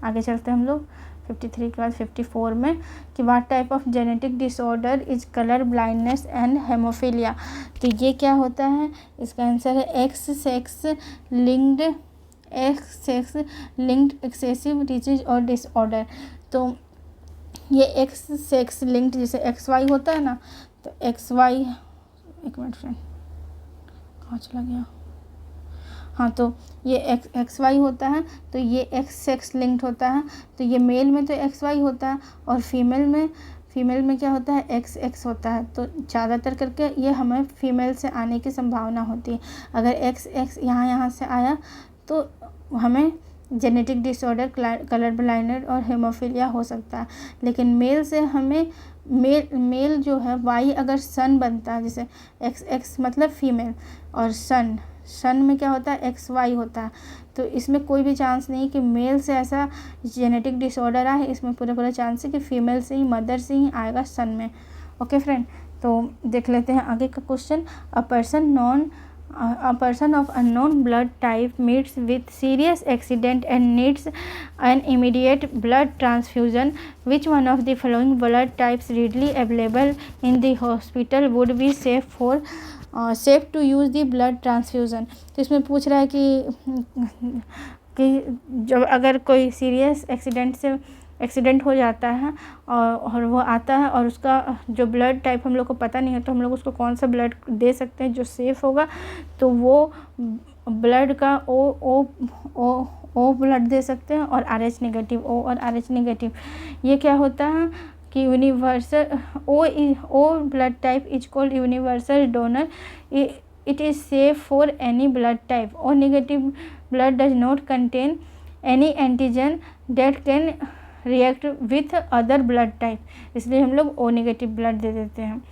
आगे चलते हैं हम लोग 53 के बाद 54 में कि what type of genetic disorder is colour blindness and haemophilia. तो ये क्या होता है, इसका आंसर है x sex linked excessive disease और डिसऑर्डर। तो ये एक्स सेक्स लिंक्ड, जैसे एक्स वाई होता है ना, तो एक्स वाई, एक मिनट फ्रेंड कहाँ चला गया, हाँ, तो ये एक्स वाई होता है, तो ये एक्स सेक्स लिंक्ड होता है। तो ये मेल में तो एक्स वाई होता है और फीमेल में क्या होता है, एक्स एक्स होता है। तो ज़्यादातर करके ये हमें फीमेल से आने की संभावना होती है। अगर एक्स एक्स यहाँ से आया तो हमें जेनेटिक डिसऑर्डर, कलर ब्लाइंडनेस और हेमोफीलिया हो सकता है। लेकिन मेल से हमें मेल जो है वाई अगर सन बनता है, जैसे एक्स एक्स मतलब फीमेल और सन में क्या होता है, एक्स वाई होता है। तो इसमें कोई भी चांस नहीं कि मेल से ऐसा जेनेटिक डिसऑर्डर आए, इसमें पूरा चांस है कि फीमेल से ही, मदर से ही आएगा सन में। ओके फ्रेंड, तो देख लेते हैं आगे का question. A person of unknown blood type meets with serious accident and needs an immediate blood transfusion. Which one of the following blood types readily available in the hospital would be safe to use the blood transfusion? तो इसमें पूछ रहा है कि जब अगर कोई serious accident हो जाता है और वो आता है और उसका जो ब्लड टाइप हम लोग को पता नहीं है, तो हम लोग उसको कौन सा ब्लड दे सकते हैं जो सेफ़ होगा। तो वो ब्लड का ओ ब्लड दे सकते हैं और RH नेगेटिव, ओ और RH नेगेटिव। ये क्या होता है कि universal O blood type is called universal donor. It is safe for any blood type. O negative blood does not contain any antigen that can react with other blood type, इसलिए हम लोग ओ negative blood दे देते हैं।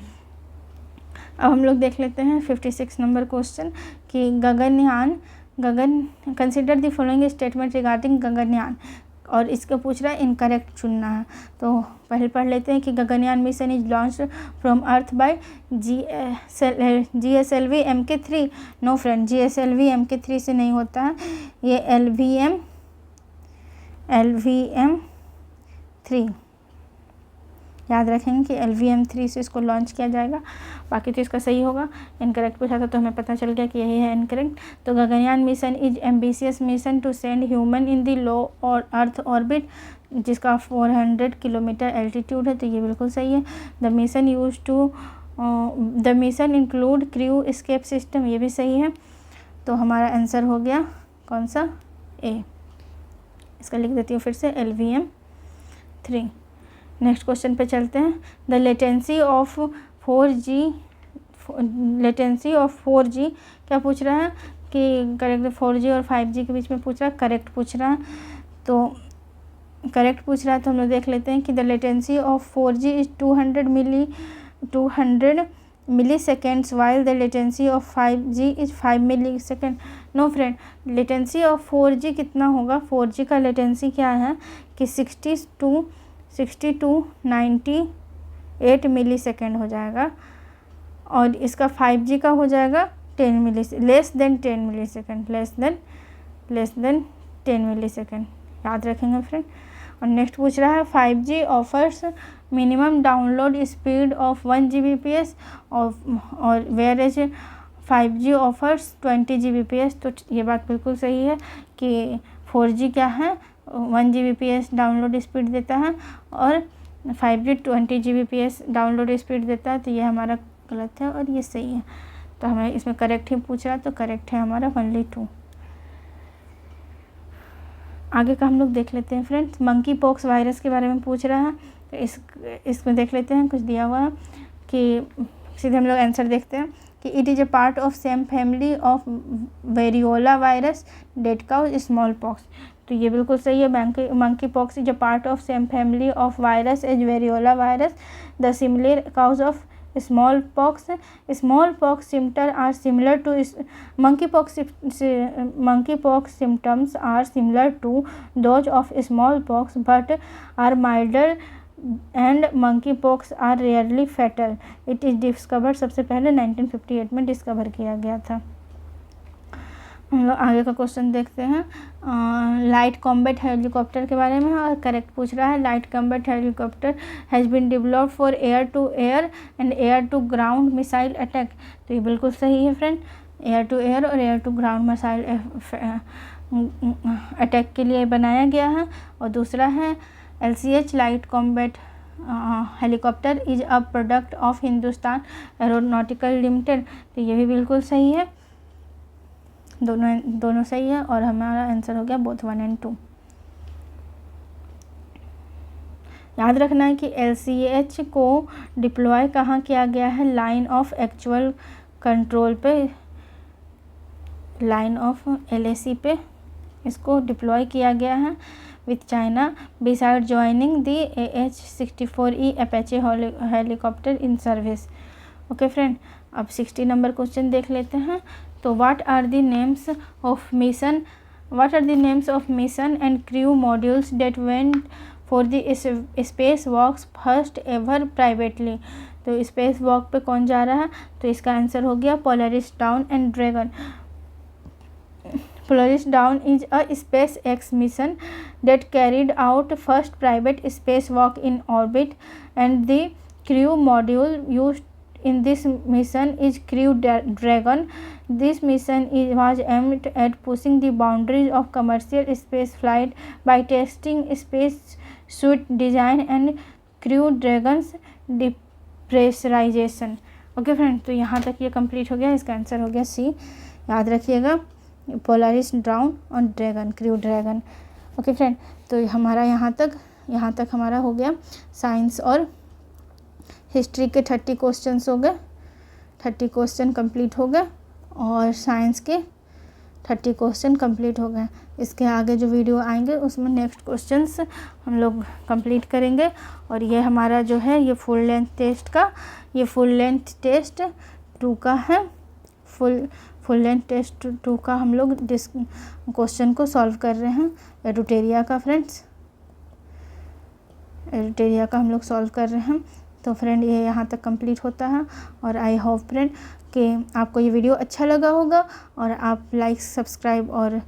अब हम लोग देख लेते हैं 56 नंबर क्वेश्चन कि Gaganyaan consider the following statement regarding Gaganyaan, और इसका पूछ रहा है इनकरेक्ट चुनना है। तो पहले पढ़ लेते हैं कि Gaganyaan mission is launch from earth by GSLV MK3। No friend, GSLV MK3 से नहीं होता है, ये LVM3 याद रखेंगे कि LVM3 से इसको लॉन्च किया जाएगा। बाकी तो इसका सही होगा। इनकरेक्ट पूछा था तो हमें पता चल गया कि यही है इनकरेक्ट। तो Gaganyaan mission is ambitious mission to send human in the low और अर्थ ऑर्बिट, जिसका 400 किलोमीटर एल्टीट्यूड है, तो ये बिल्कुल सही है। The mission include crew escape system, ये भी सही है। तो हमारा आंसर हो गया कौन सा, ए। इसका लिख देती हूँ फिर से, LVM3। नेक्स्ट क्वेश्चन पे चलते हैं। द लेटेंसी ऑफ 4G क्या पूछ रहा है कि करेक्ट 4G और 5G के बीच में पूछ रहा है, करेक्ट पूछ रहा है। तो करेक्ट पूछ रहा है तो हम लोग देख लेते हैं कि the latency of 4G is 200 milliseconds while the latency of 5G is 5 millisecond. No friend, latency of 4G कितना होगा, 4G का लेटेंसी क्या है कि 60 to 98 मिली सेकेंड हो जाएगा, और इसका 5G का हो जाएगा 10 milli, less than 10 millisecond, less than 10 millisecond, याद रखेंगे फ्रेंड। और नेक्स्ट पूछ रहा है 5G offers minimum download speed of 1 Gbps और whereas 5G offers 20 Gbps। तो ये बात बिल्कुल सही है कि 4G क्या है, 1 Gbps डाउनलोड स्पीड देता है और 5G 20 Gbps डाउनलोड स्पीड देता है। तो ये हमारा गलत है और ये सही है। तो हमें इसमें करेक्ट ही पूछ रहा है, तो करेक्ट है हमारा ओनली 2। आगे का हम लोग देख लेते हैं फ्रेंड्स। मंकी पॉक्स वायरस के बारे में पूछ रहा है, तो इसमें देख लेते हैं। कुछ दिया हुआ है कि सीधे हम लोग आंसर देखते हैं कि it is a part of same family of variola virus that cause smallpox. तो ये बिल्कुल सही है। Monkeypox is a part of same family of virus as variola virus. The similar cause of smallpox symptoms are similar to monkeypox symptoms are similar to those of smallpox but are milder and monkeypox are rarely fatal. It is discovered, सबसे पहले 1958 में discover किया गया था। हम लोग आगे का क्वेश्चन देखते हैं। लाइट कॉम्बैट हेलीकॉप्टर के बारे में और करेक्ट पूछ रहा है। Light combat helicopter has been developed for air to air and air to ground missile attack. तो ये बिल्कुल सही है फ्रेंड, एयर टू एयर और air to ground missile attack के लिए बनाया गया है। और दूसरा है LCH light combat helicopter is a product of Hindustan aeronautical limited. तो ये भी बिल्कुल सही है, दोनों सही है और हमारा आंसर हो गया बोथ 1 और 2। याद रखना है कि LCH को डिप्लॉय कहाँ किया गया है, लाइन ऑफ एक्चुअल कंट्रोल पे, लाइन ऑफ LAC पे इसको डिप्लॉय किया गया है with China beside joining the AH-64E Apache helicopter in service. Okay friend, अब 60 नंबर क्वेश्चन देख लेते हैं। तो what are the names of mission and crew modules that went for the spacewalks first ever privately. तो spacewalk पे कौन जा रहा है, तो इसका आंसर हो गया Polaris down and dragon. Polaris Dawn is a SpaceX mission that carried out first private spacewalk in orbit, and the crew module used in this mission is Crew Dragon. This mission was aimed at pushing the boundaries of commercial space flight by testing spacesuit design and Crew Dragon's depressurization. Okay friend, तो यहाँ तक ये complete हो गया, इसका answer हो गया C। याद रखिएगा, पोलरिस डाउन और dragon, crew dragon. Okay friend, तो हमारा यहाँ तक हमारा हो गया साइंस और हिस्ट्री के 30 क्वेश्चंस हो गए, 30 क्वेश्चन कंप्लीट हो गए और साइंस के 30 क्वेश्चन कंप्लीट हो गए। इसके आगे जो वीडियो आएंगे उसमें नेक्स्ट क्वेश्चंस हम लोग कंप्लीट करेंगे। और ये हमारा जो है ये फुल लेंथ टेस्ट 2 का है, फुल लेंथ टेस्ट 2 का हम लोग क्वेश्चन को सॉल्व कर रहे हैं एडुटेरिया का फ्रेंड्स, एडुटेरिया का हम लोग सॉल्व कर रहे हैं। तो फ्रेंड ये यहाँ तक कंप्लीट होता है और आई होप फ्रेंड कि आपको ये वीडियो अच्छा लगा होगा और आप लाइक सब्सक्राइब और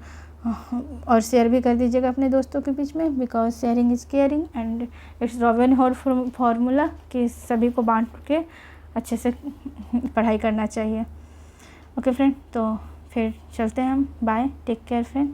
शेयर भी कर दीजिएगा अपने दोस्तों के बीच में, because sharing is caring and it's Robin Hood formula कि सभी को बांट के अच्छे से पढ़ाई करना चाहिए। ओके फ्रेंड, तो फिर चलते हैं हम, बाय, टेक केयर फ्रेंड।